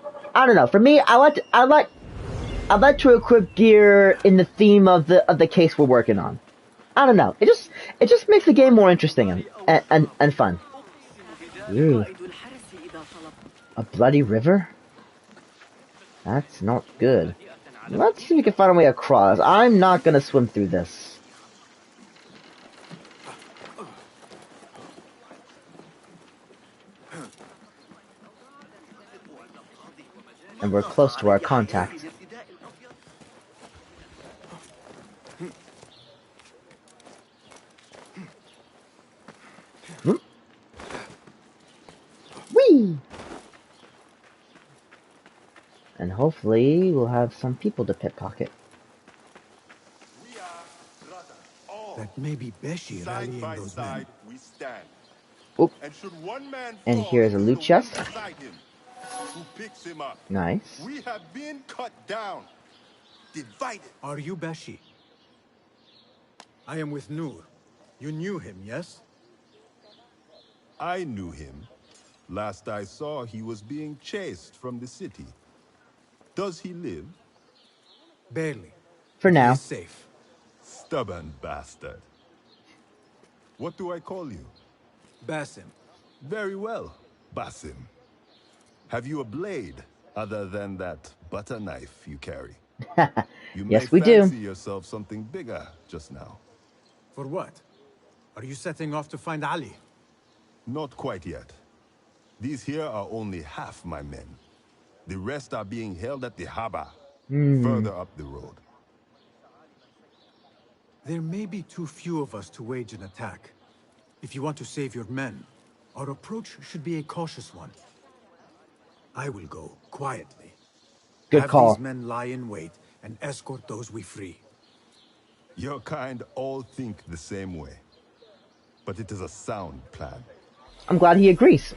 For me, I like to equip gear in the theme of the case we're working on. I don't know. It just makes the game more interesting and fun. Ooh. A bloody river? That's not good. Let's see if we can find a way across. I'm not gonna swim through this. And we're close to our contact. Whee! And hopefully we'll have some people to pickpocket. That may be Beshi rallying those men. Oop. And should one man And fall, here's a loot chest. beside him, who picks him up. Nice. We have been cut down, divided. Are you Beshi? I am with Nur. You knew him, yes? I knew him. Last I saw, he was being chased from the city. Does he live? Barely. For now. He's safe. Stubborn bastard. What do I call you? Basim. Very well, Basim. Have you a blade other than that butter knife you carry? You Yes, may we do. fancy yourself something bigger just now. For what? Are you setting off to find Ali? Not quite yet. These here are only half my men. The rest are being held at the harbor, further up the road. There may be too few of us to wage an attack. If you want to save your men, our approach should be a cautious one. I will go quietly. Good call. Have these men lie in wait and escort those we free. Your kind all think the same way. But it is a sound plan. I'm glad he agrees.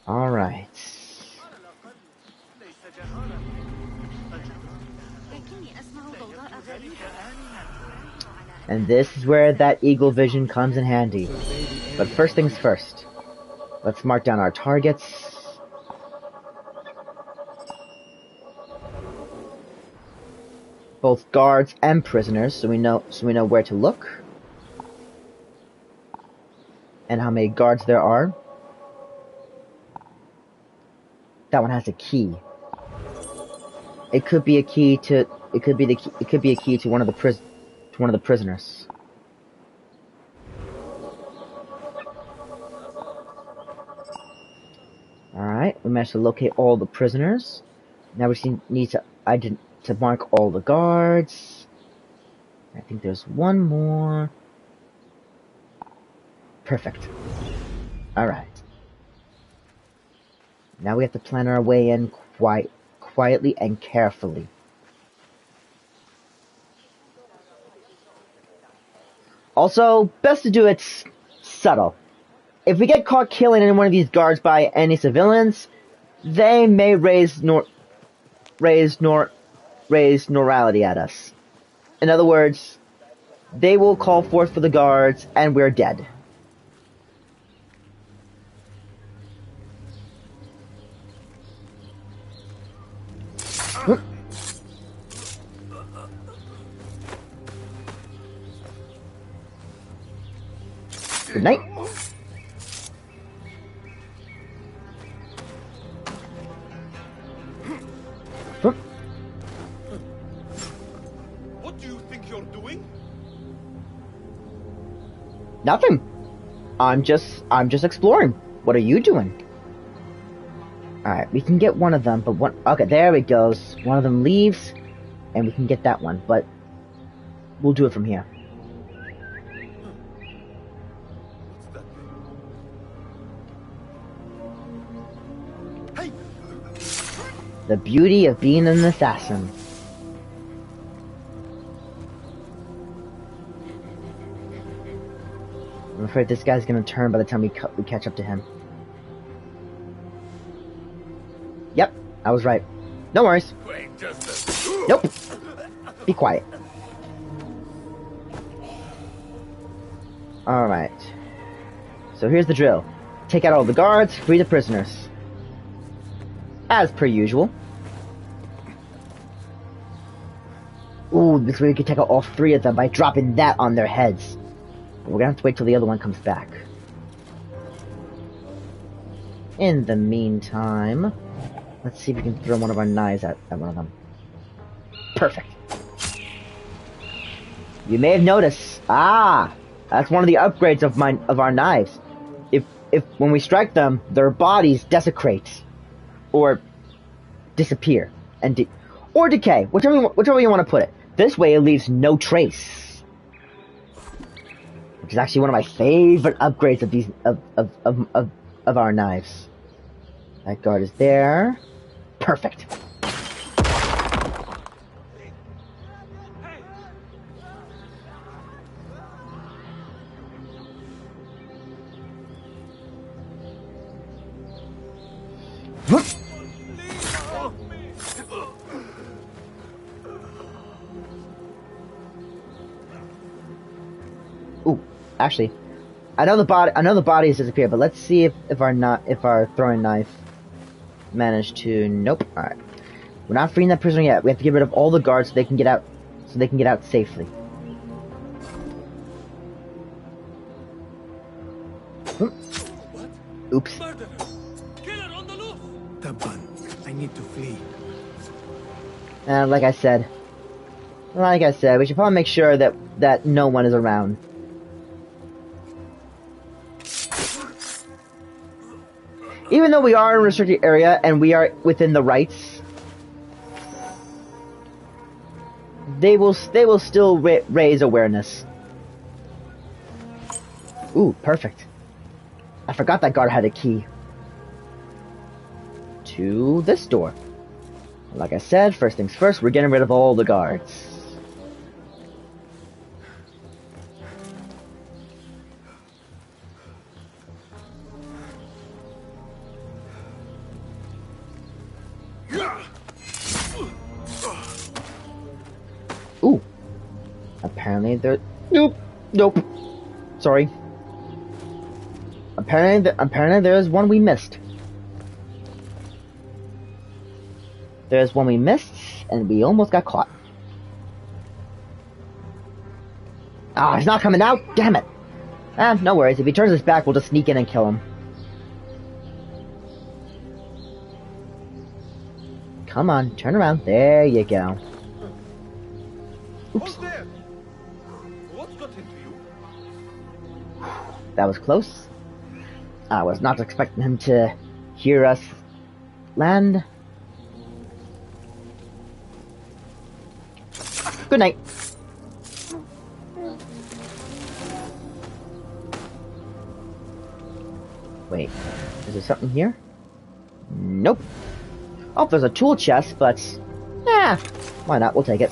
Alright. And this is where that eagle vision comes in handy. But first things first. Let's mark down our targets. Both guards and prisoners, so we know where to look. And how many guards there are. That one has a key. It could be a key to one of the prisoners. Alright, we managed to locate all the prisoners. Now we need to mark all the guards. I think there's one more. Perfect. Alright. Now we have to plan our way in quietly and carefully. Also, best to do it subtle. If we get caught killing any one of these guards by any civilians, they may raise morality at us. In other words, they will call forth for the guards, and we're dead. Good night. What do you think you're doing? Nothing. I'm just exploring. What are you doing? Alright, we can get one of them, but one... Okay, there it goes. One of them leaves, and we can get that one, but we'll do it from here. Hey. The beauty of being an assassin. I'm afraid this guy's gonna turn by the time we catch up to him. Yep, I was right. No worries. Nope. Be quiet. Alright. So here's the drill. Take out all the guards, free the prisoners. As per usual. Ooh, this way we can take out all 3 of them by dropping that on their heads. We're gonna have to wait till the other one comes back. In the meantime, let's see if we can throw one of our knives at one of them. Perfect. You may have noticed. Ah, that's one of the upgrades of our knives. If when we strike them, their bodies desecrate, or disappear, and or decay, whichever you want to put it. This way, it leaves no trace. Which is actually one of my favorite upgrades of these of our knives. That guard is there. Perfect. Ooh, actually, I know the body has disappeared, but let's see if our throwing knife managed to. Nope. All right, we're not freeing that prisoner yet. We have to get rid of all the guards so they can get out. So they can get out safely. Oops. Taban, I need to flee. And like I said, we should probably make sure that no one is around. Even though we are in a restricted area and we are within the rights, they will still raise awareness. Ooh, perfect. I forgot that guard had a key to this door. Like I said, first things first, we're getting rid of all the guards. Ooh. Apparently there... Nope. Sorry. Apparently there's one we missed. There's one we missed, and we almost got caught. Ah, he's not coming out? Damn it. No worries. If he turns his back, we'll just sneak in and kill him. Come on, turn around. There you go. Oops. What's got into you? That was close. I was not expecting him to hear us land. Good night. Wait, is there something here? Nope. Oh, there's a tool chest, but... why not? We'll take it.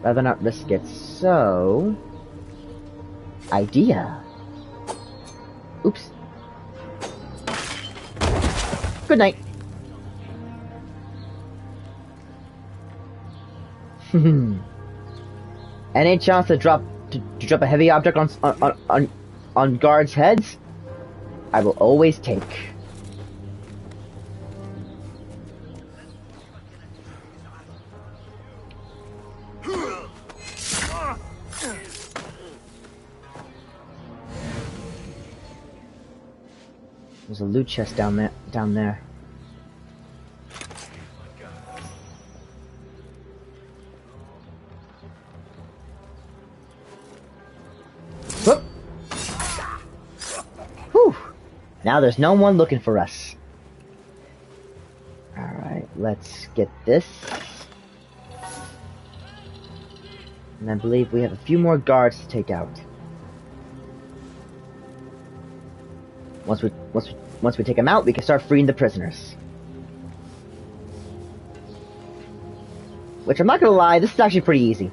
Rather not risk it, so... Idea. Oops. Good night. Any chance to drop a heavy object on guards' heads? I will always take. There's a loot chest down there. Now there's no one looking for us. Alright, let's get this. And I believe we have a few more guards to take out. Once we take them out, we can start freeing the prisoners. Which I'm not gonna lie, this is actually pretty easy.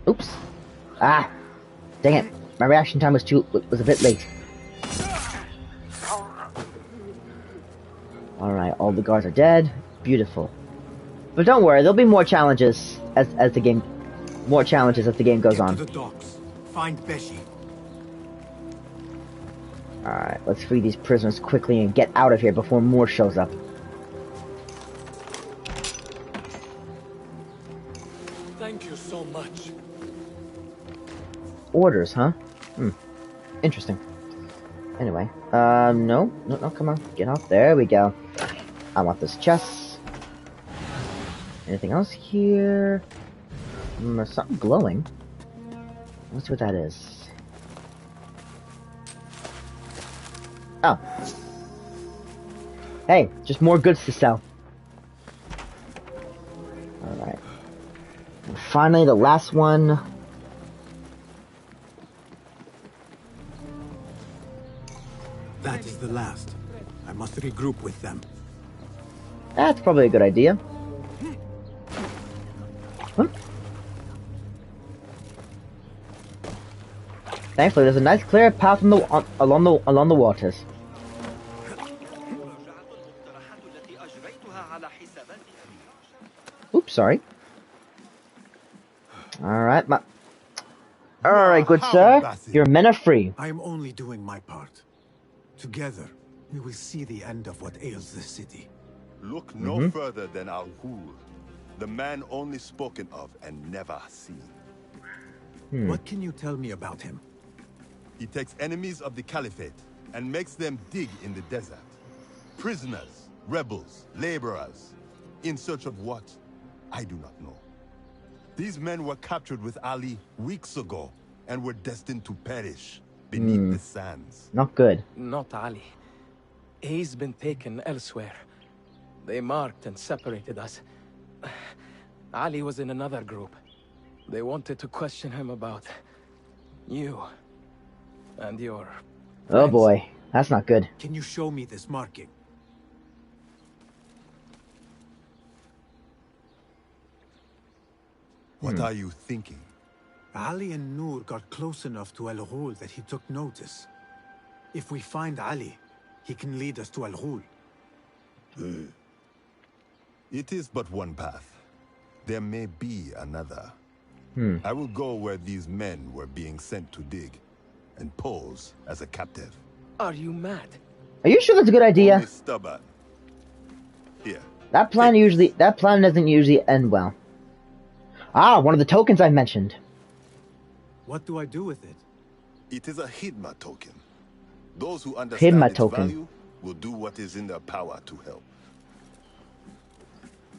Oops. Ah, dang it! My reaction time was a bit late. All right, all the guards are dead. Beautiful. But don't worry, there'll be more challenges as the game goes on. To the docks. Find Beshi. All right, let's free these prisoners quickly and get out of here before more shows up. Thank you so much. Orders, huh? Interesting. Anyway, no, come on, get off. There we go. I want this chest. Anything else here? There's something glowing. Let's see what that is. Oh. Hey, just more goods to sell. Alright. And finally, the last one. That is the last. I must regroup with them. That's probably a good idea. Huh? Thankfully, there's a nice clear path along the waters. Oops, sorry. Alright, Alright, good sir. Your men are free. I am only doing my part. Together, we will see the end of what ails this city. Look no further than Al Ghul, the man only spoken of and never seen. What can you tell me about him? He takes enemies of the Caliphate and makes them dig in the desert. Prisoners, rebels, laborers. In search of what? I do not know. These men were captured with Ali weeks ago and were destined to perish beneath the sands. Not good. Not Ali. He's been taken elsewhere. They marked and separated us. Ali was in another group. They wanted to question him about you and your Oh boy, that's not good. Can you show me this marking? What are you thinking? Ali and Noor got close enough to Al Ghul that he took notice. If we find Ali, he can lead us to Al Ghul. It is but one path. There may be another. I will go where these men were being sent to dig, and pose as a captive. Are you mad? Are you sure that's a good idea? Only stubborn. Here. That plan doesn't usually end well. Ah, one of the tokens I mentioned. What do I do with it? It is a Hidma token. Those who understand its token. value will do what is in their power to help.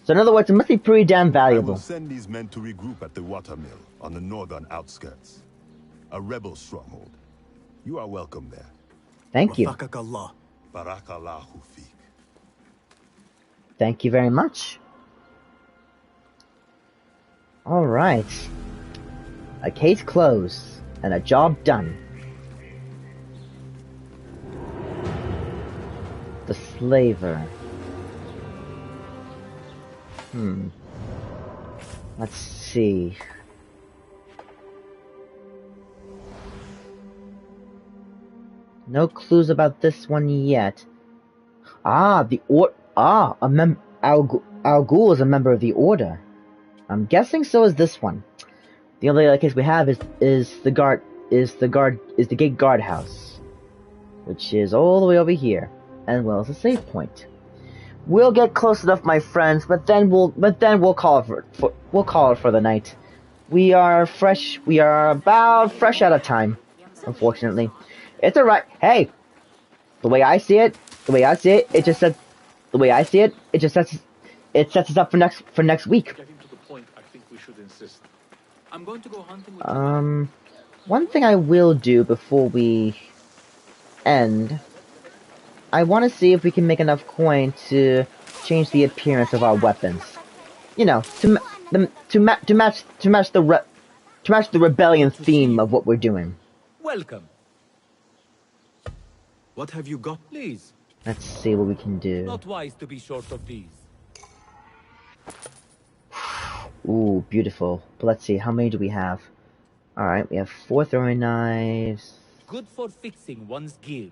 So in other words, it must be pretty damn I valuable. will send these men to regroup at the watermill on the northern outskirts. A rebel stronghold. You are welcome there. Thank you. Barakallahu fiik. Thank you very much. Alright. A case closed, and a job done. The slaver. Let's see. No clues about this one yet. Al Ghul is a member of the Order. I'm guessing so is this one. The only other case we have is the gate guardhouse, which is all the way over here, and well, it's a save point. We'll get close enough, my friends, but then we'll call it for the night. We are about fresh out of time, unfortunately. It's alright. Hey, the way I see it, it just sets us up for next week. Getting to the point, I think we should insist. I'm going to go hunting with One thing I will do before we end, I want to see if we can make enough coin to change the appearance of our weapons. You know, to match the rebellion theme of what we're doing. Welcome. What have you got, please? Let's see what we can do. Not wise to be short of these. Ooh, beautiful. But let's see, how many do we have? Alright, we have 4 throwing knives. Good for fixing one's gear.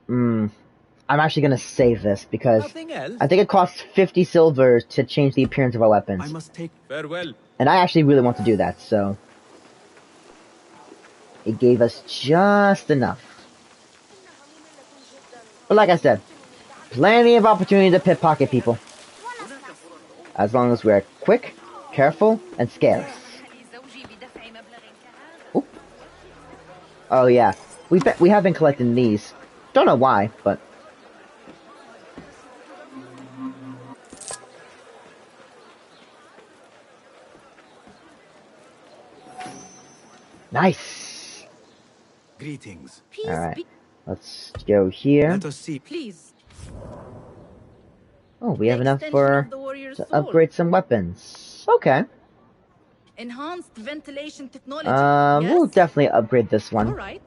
I'm actually gonna save this because Nothing else? I think it costs 50 silver to change the appearance of our weapons. I must take farewell. And I actually really want to do that, so it gave us just enough. But like I said, plenty of opportunity to pickpocket people. As long as we're quick, careful, and scarce. Oop. Oh yeah, we have been collecting these. Don't know why, but nice. Greetings. All right, let's go here. Let us see. Please. Oh, we have enough to upgrade some weapons. Okay. Enhanced ventilation technology. We'll definitely upgrade this one. All right.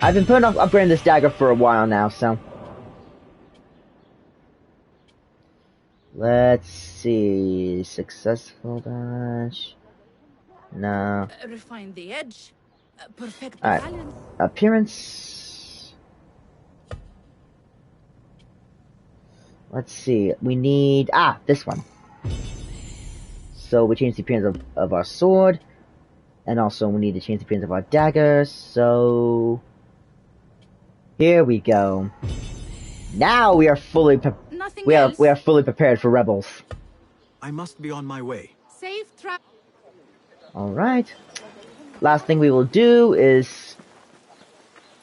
I've been putting off upgrading this dagger for a while now, so. Let's see. Successful dash. No. Refine the edge. Perfect Alright. balance. Appearance. Let's see. We need... this one. So we change the appearance of our sword. And also we need to change the appearance of our dagger. So... here we go. Now we are fully we are fully prepared for rebels. I must be on my way. Safe trap. All right. Last thing we will do is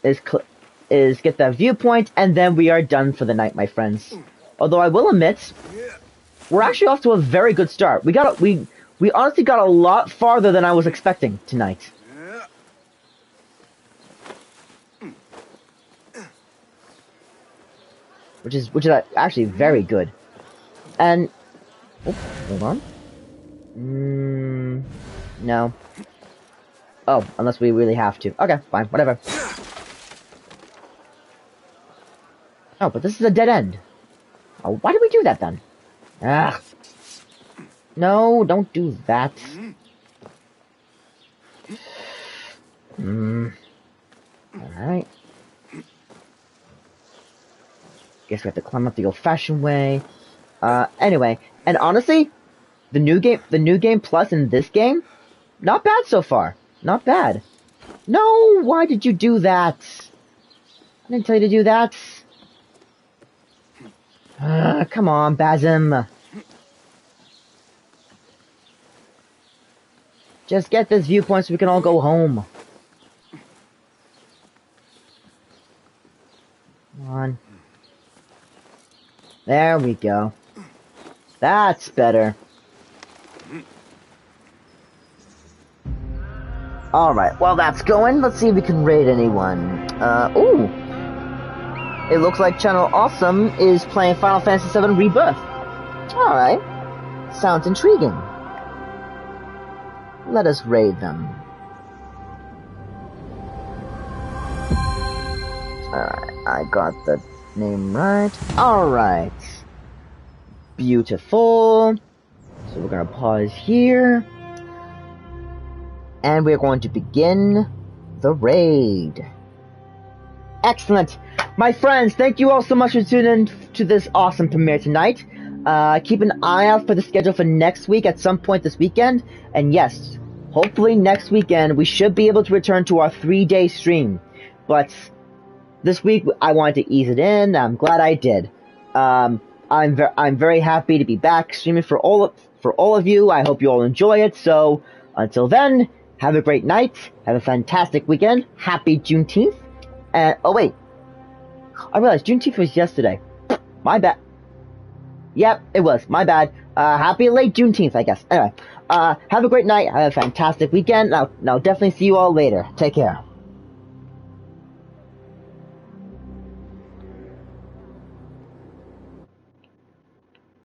get that viewpoint, and then we are done for the night, my friends. Although I will admit, we're actually off to a very good start. We honestly got a lot farther than I was expecting tonight. Which is actually very good. And hold on. No. Oh, unless we really have to. Okay, fine, whatever. Oh, but this is a dead end. Oh, why did we do that then? Ah. No, don't do that. Alright. Guess we have to climb up the old-fashioned way. Anyway, and honestly, the new game plus in this game, not bad so far. Not bad. No, why did you do that? I didn't tell you to do that. Come on, Basim. Just get this viewpoint so we can all go home. Come on. There we go. That's better. Alright, while that's going, let's see if we can raid anyone. Ooh! It looks like Channel Awesome is playing Final Fantasy VII Rebirth. Alright. Sounds intriguing. Let us raid them. Alright, I got the name right. Alright. Beautiful. So we're gonna pause here. And we're going to begin the raid. Excellent. My friends, thank you all so much for tuning in to this awesome premiere tonight. Keep an eye out for the schedule for next week at some point this weekend. And yes, hopefully next weekend we should be able to return to our 3-day stream. But this week I wanted to ease it in. I'm glad I did. I'm very happy to be back streaming for all of you. I hope you all enjoy it. So until then, have a great night. Have a fantastic weekend. Happy Juneteenth. And oh wait, I realized Juneteenth was yesterday. My bad. Yep, it was. My bad. Happy late Juneteenth, I guess. Anyway, have a great night. Have a fantastic weekend. Now definitely see you all later. Take care.